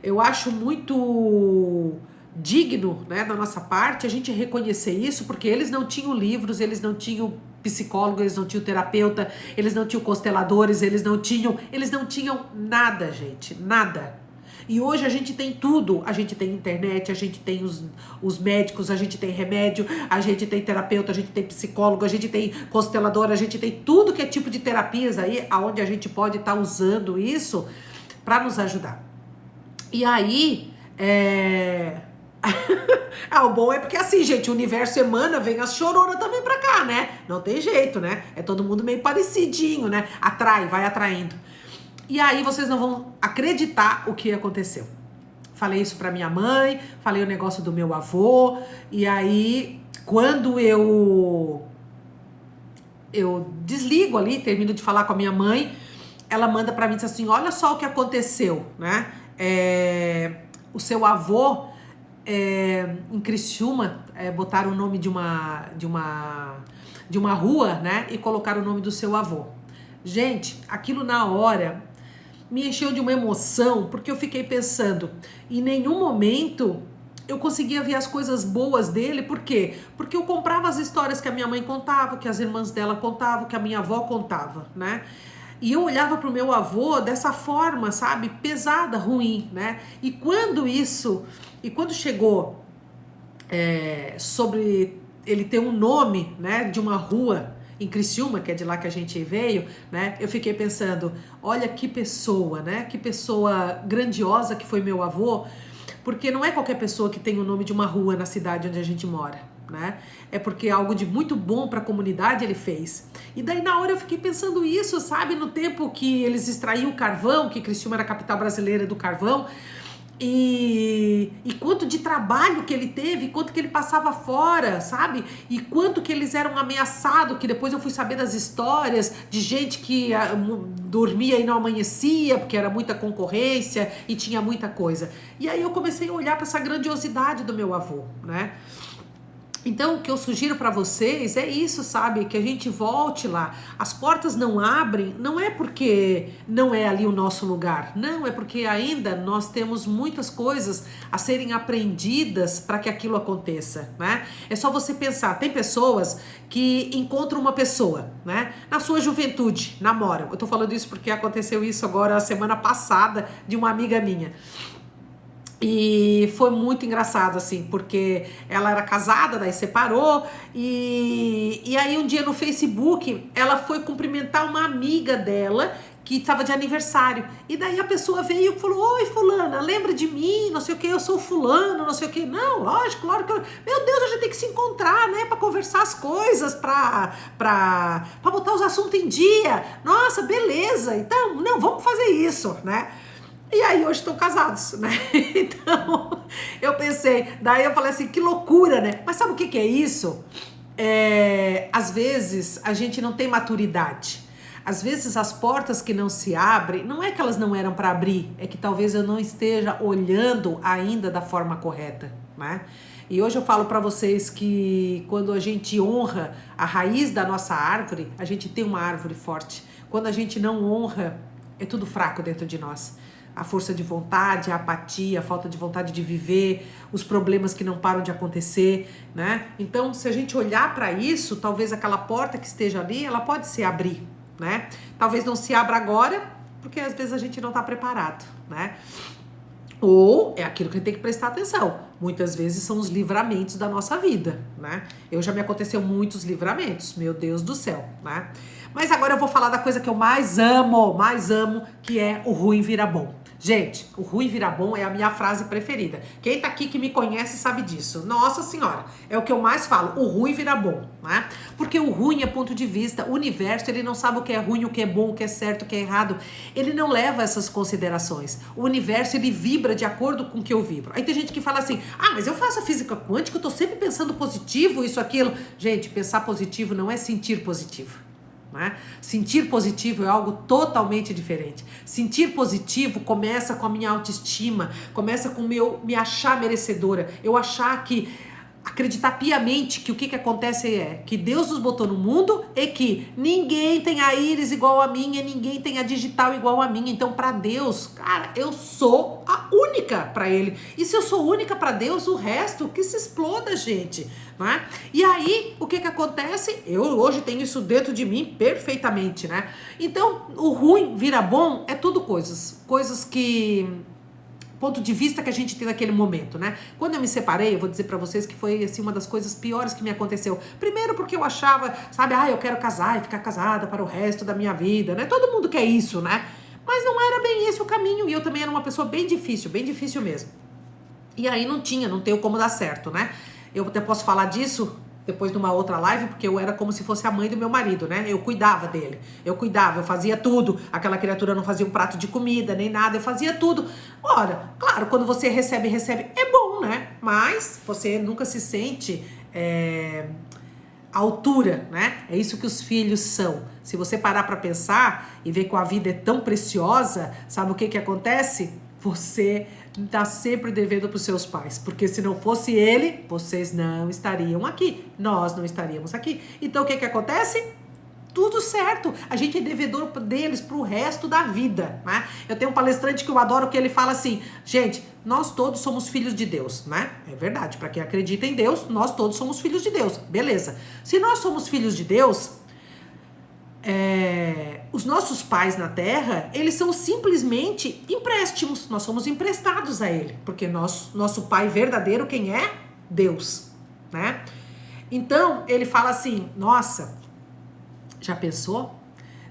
Eu acho muito digno, né, da nossa parte, a gente reconhecer isso, porque eles não tinham livros, eles não tinham psicólogo, eles não tinham terapeuta, eles não tinham consteladores, eles não tinham nada, gente, nada. E hoje a gente tem tudo, a gente tem internet, a gente tem os médicos, a gente tem remédio, a gente tem terapeuta, a gente tem psicólogo, a gente tem constelador, a gente tem tudo que é tipo de terapias aí, aonde a gente pode estar usando isso para nos ajudar. E aí, o bom é porque assim, gente, o universo emana, vem as choronas também pra cá, né? Não tem jeito, né? É todo mundo meio parecidinho, né? Vai atraindo. E aí vocês não vão acreditar o que aconteceu. Falei isso pra minha mãe, falei o negócio do meu avô, e aí quando eu desligo ali, termino de falar com a minha mãe, ela manda pra mim e diz assim, olha só o que aconteceu, né? O seu avô, em Criciúma, botaram o nome de uma rua, né? E colocaram o nome do seu avô. Gente, aquilo na hora me encheu de uma emoção, porque eu fiquei pensando, em nenhum momento eu conseguia ver as coisas boas dele, por quê? Porque eu comprava as histórias que a minha mãe contava, que as irmãs dela contavam, que a minha avó contava, né? E eu olhava pro meu avô dessa forma, sabe? Pesada, ruim, né? E quando chegou sobre ele ter um nome, né, de uma rua em Criciúma, que é de lá que a gente veio, né? Eu fiquei pensando, olha que pessoa, né? Que pessoa grandiosa que foi meu avô, porque não é qualquer pessoa que tem o nome de uma rua na cidade onde a gente mora, né? É porque algo de muito bom para a comunidade ele fez. E daí na hora eu fiquei pensando isso, sabe? No tempo que eles extraíam o carvão, que Criciúma era a capital brasileira do carvão, e quanto de trabalho que ele teve, quanto que ele passava fora, sabe? E quanto que eles eram ameaçados, que depois eu fui saber das histórias de gente que dormia e não amanhecia, porque era muita concorrência e tinha muita coisa. E aí eu comecei a olhar para essa grandiosidade do meu avô, né? Então, o que eu sugiro para vocês é isso, sabe? Que a gente volte lá. As portas não abrem, não é porque não é ali o nosso lugar. Não, é porque ainda nós temos muitas coisas a serem aprendidas para que aquilo aconteça, né? É só você pensar. Tem pessoas que encontram uma pessoa, né? Na sua juventude, namoram. Eu tô falando isso porque aconteceu isso agora a semana passada de uma amiga minha. E foi muito engraçado, assim, porque ela era casada, daí separou, e aí um dia no Facebook ela foi cumprimentar uma amiga dela que estava de aniversário. E daí a pessoa veio e falou: oi, fulana, lembra de mim? Não sei o que, eu sou fulano, não sei o que. Não, lógico, claro que eu... Meu Deus, a gente tem que se encontrar, né? Pra conversar as coisas, pra botar os assuntos em dia. Nossa, beleza. Então, não, vamos fazer isso, né? E aí hoje estão casados, né? Então, eu pensei, daí eu falei assim, que loucura, né? Mas sabe o que que é isso? Às vezes a gente não tem maturidade. Às vezes as portas que não se abrem, não é que elas não eram para abrir, é que talvez eu não esteja olhando ainda da forma correta, né? E hoje eu falo para vocês que quando a gente honra a raiz da nossa árvore, a gente tem uma árvore forte. Quando a gente não honra, é tudo fraco dentro de nós. A força de vontade, a apatia, a falta de vontade de viver, os problemas que não param de acontecer, né? Então, se a gente olhar para isso, talvez aquela porta que esteja ali, ela pode se abrir, né? Talvez não se abra agora, porque às vezes a gente não está preparado, né? Ou é aquilo que a gente tem que prestar atenção. Muitas vezes são os livramentos da nossa vida, né? Já me aconteceu muitos livramentos, meu Deus do céu, né? Mas agora eu vou falar da coisa que eu mais amo, que é o ruim vira bom. Gente, o ruim vira bom é a minha frase preferida. Quem tá aqui que me conhece sabe disso. Nossa Senhora, é o que eu mais falo, o ruim vira bom, né? Porque o ruim é ponto de vista, o universo, ele não sabe o que é ruim, o que é bom, o que é certo, o que é errado. Ele não leva essas considerações. O universo, ele vibra de acordo com o que eu vibro. Aí tem gente que fala assim, mas eu faço a física quântica, eu tô sempre pensando positivo, isso, aquilo. Gente, pensar positivo não é sentir positivo. Né? Sentir positivo é algo totalmente diferente. Sentir positivo começa com a minha autoestima, começa com me achar merecedora, eu achar que, acreditar piamente que o que acontece é que Deus nos botou no mundo e que ninguém tem a íris igual a minha, ninguém tem a digital igual a minha. Então, para Deus, cara, eu sou a única para Ele. E se eu sou única para Deus, o resto que se exploda, gente. Né? E aí, o que acontece? Eu hoje tenho isso dentro de mim perfeitamente, né? Então, o ruim vira bom é tudo coisas que... ponto de vista que a gente tem naquele momento, né? Quando eu me separei, eu vou dizer pra vocês que foi, assim, uma das coisas piores que me aconteceu. Primeiro porque eu achava, sabe, eu quero casar e ficar casada para o resto da minha vida, né? Todo mundo quer isso, né? Mas não era bem esse o caminho e eu também era uma pessoa bem difícil mesmo. E aí não tenho como dar certo, né? Eu até posso falar disso depois de uma outra live, porque eu era como se fosse a mãe do meu marido, né? Eu cuidava dele, eu fazia tudo. Aquela criatura não fazia um prato de comida, nem nada, eu fazia tudo. Ora, claro, quando você recebe, é bom, né? Mas você nunca se sente à altura, né? É isso que os filhos são. Se você parar pra pensar e ver que a vida é tão preciosa, sabe o que acontece? Você tá sempre devendo para os seus pais, porque se não fosse ele, vocês não estariam aqui, nós não estaríamos aqui. Então o que acontece? Tudo certo, a gente é devedor deles pro resto da vida, né? Eu tenho um palestrante que eu adoro que ele fala assim, gente, nós todos somos filhos de Deus, né? É verdade, para quem acredita em Deus, nós todos somos filhos de Deus, beleza. Se nós somos filhos de Deus, os nossos pais na Terra, eles são simplesmente empréstimos, nós somos emprestados a ele, porque nosso pai verdadeiro, quem é? Deus, né? Então, ele fala assim, nossa, já pensou?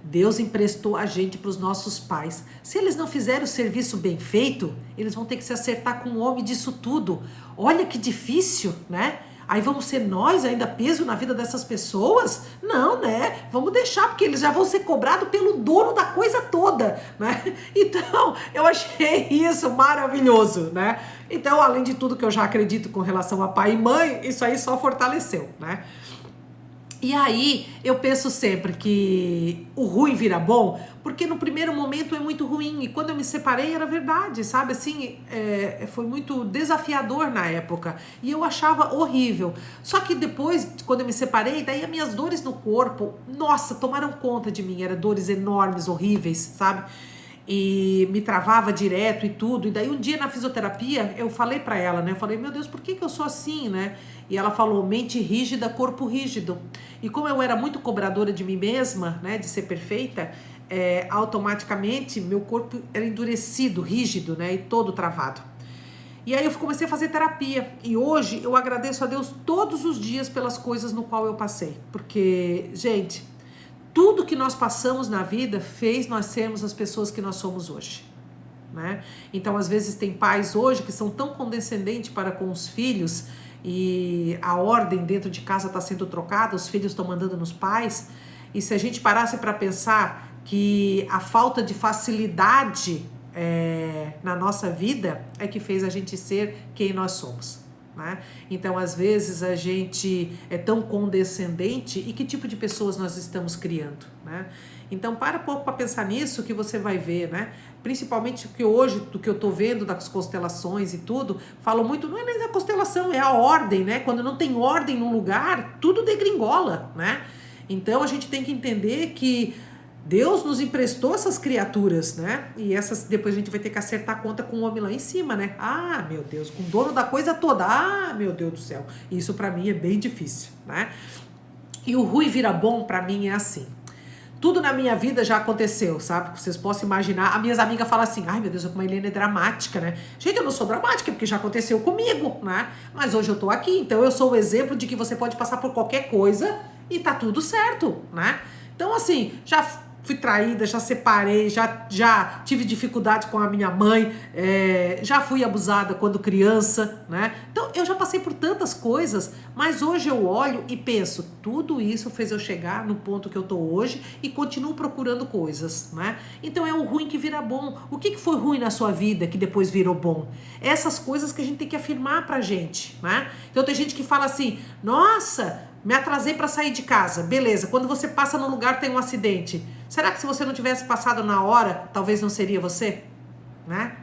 Deus emprestou a gente para os nossos pais. Se eles não fizerem o serviço bem feito, eles vão ter que se acertar com o homem disso tudo. Olha que difícil, né? Aí vamos ser nós ainda peso na vida dessas pessoas? Não, né? Vamos deixar, porque eles já vão ser cobrados pelo dono da coisa toda, né? Então, eu achei isso maravilhoso, né? Então, além de tudo que eu já acredito com relação a pai e mãe, isso aí só fortaleceu, né? E aí eu penso sempre que o ruim vira bom, porque no primeiro momento é muito ruim. E quando eu me separei era verdade, sabe? Assim, foi muito desafiador na época. E eu achava horrível. Só que depois, quando eu me separei, daí as minhas dores no corpo, nossa, tomaram conta de mim. Eram dores enormes, horríveis, sabe? E me travava direto e tudo. E daí um dia na fisioterapia eu falei pra ela, né? Eu falei, meu Deus, por que eu sou assim, né? E ela falou, mente rígida, corpo rígido. E como eu era muito cobradora de mim mesma, né? De ser perfeita, automaticamente meu corpo era endurecido, rígido, né? E todo travado. E aí eu comecei a fazer terapia. E hoje eu agradeço a Deus todos os dias pelas coisas no qual eu passei. Porque, gente, tudo que nós passamos na vida fez nós sermos as pessoas que nós somos hoje, né? Então, às vezes, tem pais hoje que são tão condescendentes para com os filhos e a ordem dentro de casa está sendo trocada, os filhos estão mandando nos pais. E se a gente parasse para pensar que a falta de facilidade na nossa vida é que fez a gente ser quem nós somos, né? Então, às vezes, a gente é tão condescendente e que tipo de pessoas nós estamos criando, né? Então, para um pouco para pensar nisso que você vai ver, né? Principalmente porque hoje, do que eu tô vendo das constelações e tudo, falam muito, não é nem da constelação, é a ordem, né? Quando não tem ordem num lugar, tudo degringola, né? Então, a gente tem que entender que Deus nos emprestou essas criaturas, né? E essas depois a gente vai ter que acertar a conta com o homem lá em cima, né? Ah, meu Deus, com o dono da coisa toda. Ah, meu Deus do céu. Isso pra mim é bem difícil, né? E o ruim vira bom pra mim é assim. Tudo na minha vida já aconteceu, sabe? Vocês possam imaginar. As minhas amigas falam assim, ai meu Deus, como a Helena é dramática, né? Gente, eu não sou dramática, porque já aconteceu comigo, né? Mas hoje eu tô aqui, então eu sou o exemplo de que você pode passar por qualquer coisa e tá tudo certo, né? Então assim, já fui traída, já separei, já tive dificuldade com a minha mãe, já fui abusada quando criança, né? Então eu já passei por tantas coisas, mas hoje eu olho e penso, tudo isso fez eu chegar no ponto que eu tô hoje e continuo procurando coisas, né? Então é o ruim que vira bom. O que foi ruim na sua vida que depois virou bom? Essas coisas que a gente tem que afirmar pra gente, né? Então tem gente que fala assim, nossa, me atrasei para sair de casa. Beleza, quando você passa no lugar tem um acidente. Será que se você não tivesse passado na hora, talvez não seria você? Né?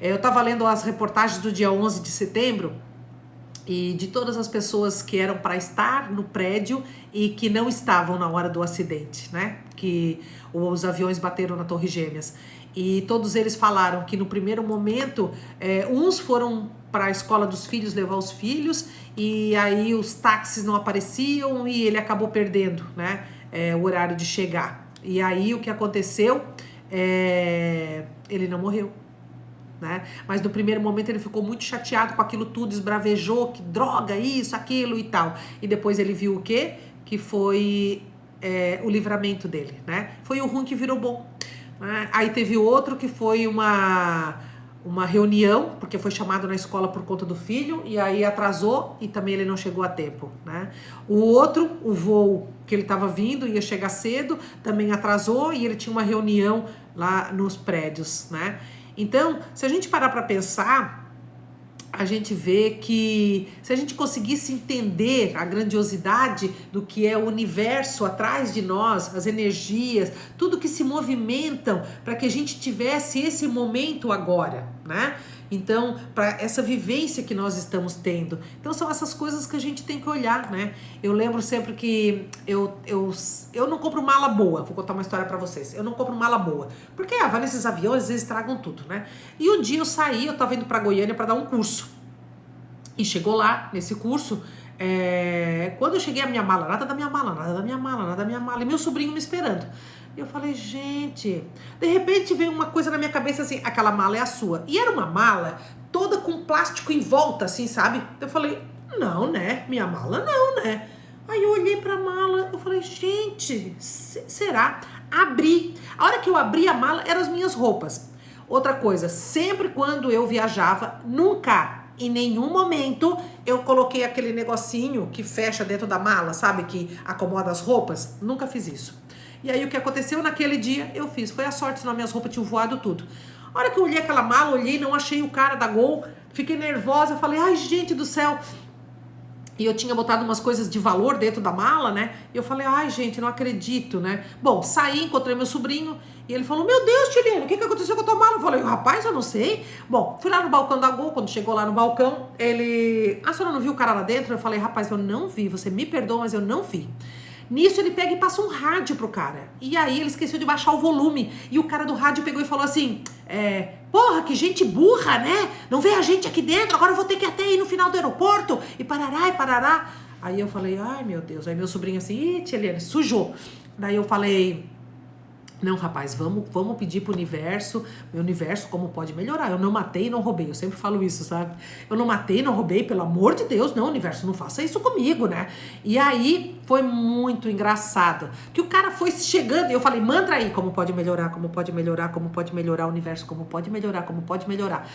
Eu estava lendo as reportagens do dia 11 de setembro e de todas as pessoas que eram para estar no prédio e que não estavam na hora do acidente, né? Que os aviões bateram na Torre Gêmeas. E todos eles falaram que no primeiro momento, uns foram para a escola dos filhos levar os filhos e aí os táxis não apareciam e ele acabou perdendo, né, o horário de chegar. E aí o que aconteceu? Ele não morreu, né? Mas no primeiro momento ele ficou muito chateado com aquilo tudo, esbravejou, que droga, isso, aquilo e tal. E depois ele viu o quê? Que foi o livramento dele, né? Foi o ruim que virou bom. Aí teve outro que foi uma reunião, porque foi chamado na escola por conta do filho, e aí atrasou e também ele não chegou a tempo, né? O outro, o voo que ele estava vindo, ia chegar cedo, também atrasou e ele tinha uma reunião lá nos prédios, né? Então, se a gente parar para pensar, a gente vê que se a gente conseguisse entender a grandiosidade do que é o universo atrás de nós, as energias, tudo que se movimentam para que a gente tivesse esse momento agora, né? Então, para essa vivência que nós estamos tendo. Então, são essas coisas que a gente tem que olhar, né? Eu lembro sempre que eu não compro mala boa. Vou contar uma história para vocês. Eu não compro mala boa. Porque vai nesses aviões, eles estragam tudo, né? E um dia eu tava indo para Goiânia para dar um curso. E chegou lá, nesse curso, quando eu cheguei a minha mala, nada da minha mala, e meu sobrinho me esperando. Eu falei, gente, de repente veio uma coisa na minha cabeça assim, aquela mala é a sua. E era uma mala toda com plástico em volta, assim, sabe? Eu falei, não, né? Minha mala não, né? Aí eu olhei pra mala, eu falei, gente, será? Abri. A hora que eu abri a mala, eram as minhas roupas. Outra coisa, sempre quando eu viajava, nunca, em nenhum momento, eu coloquei aquele negocinho que fecha dentro da mala, sabe? Que acomoda as roupas. Nunca fiz isso. E aí o que aconteceu naquele dia, eu fiz. Foi a sorte, senão minhas roupas tinham voado tudo. A hora que eu olhei aquela mala, olhei, não achei o cara da Gol, fiquei nervosa, falei, ai gente do céu. E eu tinha botado umas coisas de valor dentro da mala, né? E eu falei, ai, gente, não acredito, né? Bom, saí, encontrei meu sobrinho e ele falou, meu Deus, Tiliane, o que aconteceu com a tua mala? Eu falei, rapaz, eu não sei. Bom, fui lá no balcão da Gol, quando chegou lá no balcão, ele... A senhora não viu o cara lá dentro? Eu falei, rapaz, eu não vi, você me perdoa, mas eu não vi. Nisso ele pega e passa um rádio pro cara. E aí ele esqueceu de baixar o volume. E o cara do rádio pegou e falou assim, porra, que gente burra, né? Não vê a gente aqui dentro, agora eu vou ter que até ir no final do aeroporto. E parará, e parará. Aí eu falei, ai meu Deus. Aí meu sobrinho assim, ih, tia Eliane, sujou. Daí eu falei, não, rapaz, vamos pedir pro universo. O universo, como pode melhorar? Eu não matei e não roubei. Eu sempre falo isso, sabe? Eu não matei, não roubei, pelo amor de Deus. Não, universo, não faça isso comigo, né? E aí foi muito engraçado. Que o cara foi chegando e eu falei, manda aí como pode melhorar, como pode melhorar, como pode melhorar o universo, como pode melhorar, como pode melhorar.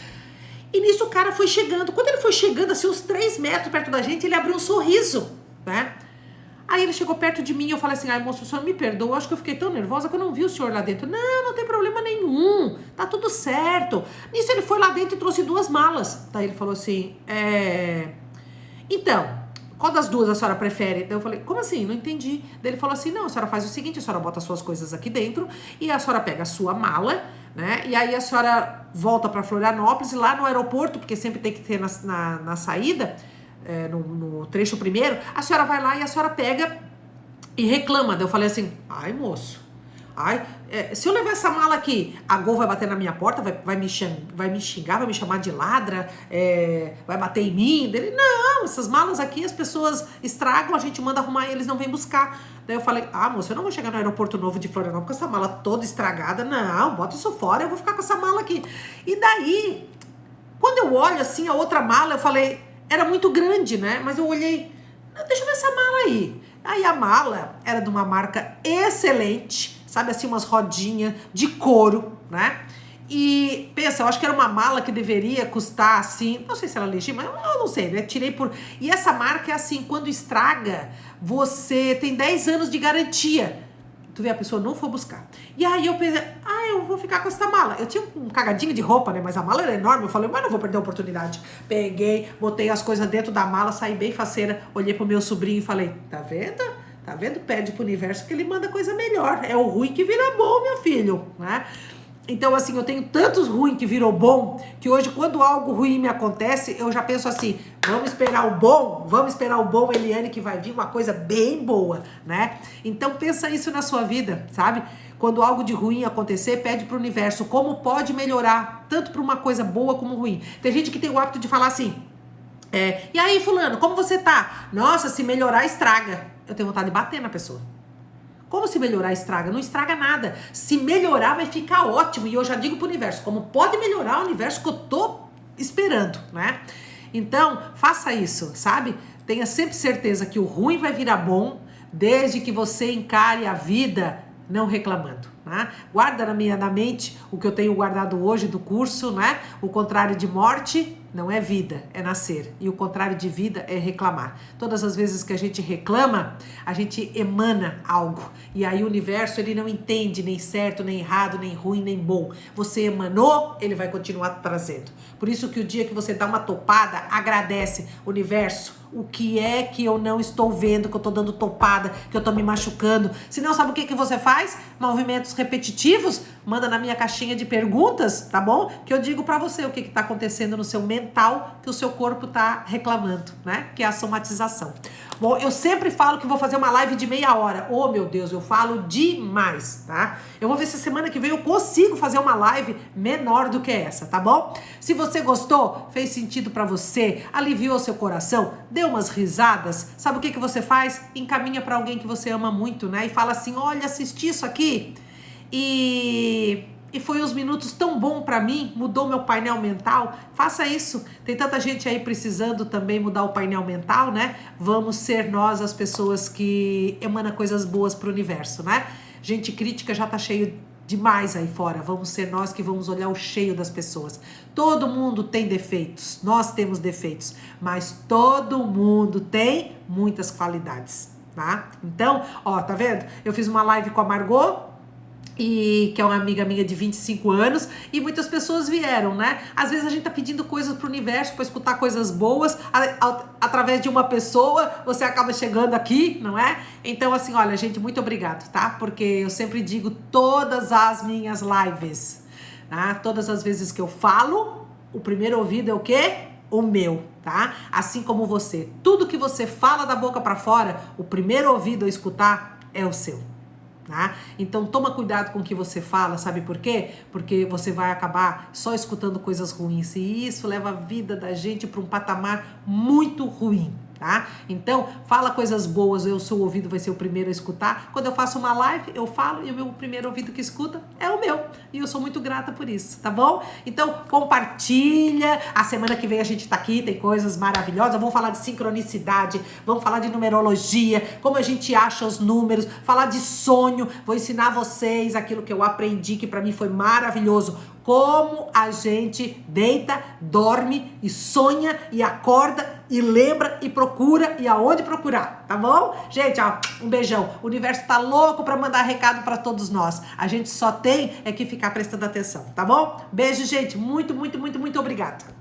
E nisso o cara foi chegando. Quando ele foi chegando, assim, uns 3 metros perto da gente, ele abriu um sorriso, né? Aí ele chegou perto de mim e eu falei assim, ai moço, o senhor me perdoa, acho que eu fiquei tão nervosa que eu não vi o senhor lá dentro. Não, não tem problema nenhum, tá tudo certo. Nisso ele foi lá dentro e trouxe 2 malas. Daí ele falou assim, então, qual das 2 a senhora prefere? Daí eu falei, como assim? Não entendi. Daí ele falou assim, não, a senhora faz o seguinte, a senhora bota as suas coisas aqui dentro e a senhora pega a sua mala, né? E aí a senhora volta pra Florianópolis e lá no aeroporto, porque sempre tem que ter na saída, no trecho primeiro, a senhora vai lá e a senhora pega e reclama. Daí eu falei assim, ai moço, se eu levar essa mala aqui, a Gol vai bater na minha porta, vai me xingar, vai me chamar de ladra, vai bater em mim. Dele, não, essas malas aqui as pessoas estragam, a gente manda arrumar e eles não vêm buscar. Daí eu falei, moço, eu não vou chegar no aeroporto novo de Florianópolis com essa mala toda estragada, não, bota isso fora, eu vou ficar com essa mala aqui. E daí, quando eu olho assim a outra mala, eu falei, era muito grande, né? Mas eu olhei, deixa eu ver essa mala aí. Aí a mala era de uma marca excelente, sabe assim, umas rodinhas de couro, né? E pensa, eu acho que era uma mala que deveria custar assim, não sei se era legítima, eu não sei, né? Tirei por... E essa marca é assim, quando estraga, você tem 10 anos de garantia. Tu vê, a pessoa não foi buscar. E aí eu pensei, eu vou ficar com essa mala. Eu tinha um cagadinho de roupa, né? Mas a mala era enorme. Eu falei, mas não vou perder a oportunidade. Peguei, botei as coisas dentro da mala, saí bem faceira. Olhei pro meu sobrinho e falei, tá vendo? Tá vendo? Pede pro universo que ele manda coisa melhor. É o ruim que vira bom, meu filho, né? Então, assim, eu tenho tantos ruins que virou bom, que hoje, quando algo ruim me acontece, eu já penso assim, vamos esperar o bom, Eliane, que vai vir uma coisa bem boa, né? Então, pensa isso na sua vida, sabe? Quando algo de ruim acontecer, pede pro universo como pode melhorar, tanto para uma coisa boa como ruim. Tem gente que tem o hábito de falar assim, e aí, fulano, como você tá? Nossa, se melhorar, estraga. Eu tenho vontade de bater na pessoa. Como se melhorar estraga? Não estraga nada. Se melhorar vai ficar ótimo. E eu já digo pro universo, como pode melhorar o universo que eu tô esperando, né? Então, faça isso, sabe? Tenha sempre certeza que o ruim vai virar bom, desde que você encare a vida não reclamando, né? Guarda na mente o que eu tenho guardado hoje do curso, né? O contrário de morte não é vida, é nascer. E o contrário de vida é reclamar. Todas as vezes que a gente reclama, a gente emana algo. E aí o universo, ele não entende nem certo, nem errado, nem ruim, nem bom. Você emanou, ele vai continuar trazendo. Por isso que o dia que você dá uma topada, agradece. Universo, o que é que eu não estou vendo, que eu estou dando topada, que eu estou me machucando? Se não, sabe o que você faz? Movimentos repetitivos, manda na minha caixinha de perguntas, tá bom? Que eu digo pra você o que tá acontecendo no seu mental, que o seu corpo tá reclamando, né? Que é a somatização. Bom, eu sempre falo que vou fazer uma live de meia hora. Oh, meu Deus, eu falo demais, tá? Eu vou ver se semana que vem eu consigo fazer uma live menor do que essa, tá bom? Se você gostou, fez sentido pra você, aliviou seu coração, deu umas risadas, sabe o que você faz? Encaminha pra alguém que você ama muito, né? E fala assim, olha, assisti isso aqui e foi uns minutos tão bom pra mim, mudou meu painel mental. Faça isso. Tem tanta gente aí precisando também mudar o painel mental, né? Vamos ser nós as pessoas que emanam coisas boas pro universo, né? Gente crítica já tá cheio demais aí fora. Vamos ser nós que vamos olhar o cheio das pessoas. Todo mundo tem defeitos. Nós temos defeitos, mas todo mundo tem muitas qualidades, tá? Então, ó, tá vendo? Eu fiz uma live com a Margot e que é uma amiga minha de 25 anos, e muitas pessoas vieram, né? Às vezes a gente tá pedindo coisas pro universo para escutar coisas boas, através de uma pessoa, você acaba chegando aqui, não é? Então, assim, olha, gente, muito obrigado, tá? Porque eu sempre digo todas as minhas lives, tá? Todas as vezes que eu falo, o primeiro ouvido é o quê? O meu, tá? Assim como você. Tudo que você fala da boca para fora, o primeiro ouvido a escutar é o seu. Tá? Então toma cuidado com o que você fala, sabe por quê? Porque você vai acabar só escutando coisas ruins e isso leva a vida da gente para um patamar muito ruim, tá? Então fala coisas boas, o seu ouvido vai ser o primeiro a escutar. Quando eu faço uma live, eu falo e o meu primeiro ouvido que escuta é o meu. E eu sou muito grata por isso, tá bom? Então compartilha, a semana que vem a gente tá aqui, tem coisas maravilhosas, vamos falar de sincronicidade, vamos falar de numerologia, como a gente acha os números, falar de sonho, vou ensinar vocês aquilo que eu aprendi, que pra mim foi maravilhoso, como a gente deita, dorme e sonha e acorda e lembra e procura e aonde procurar, tá bom? Gente, ó, um beijão. O universo tá louco pra mandar recado pra todos nós. A gente só tem é que ficar prestando atenção, tá bom? Beijo, gente. Muito, muito, muito, muito obrigada.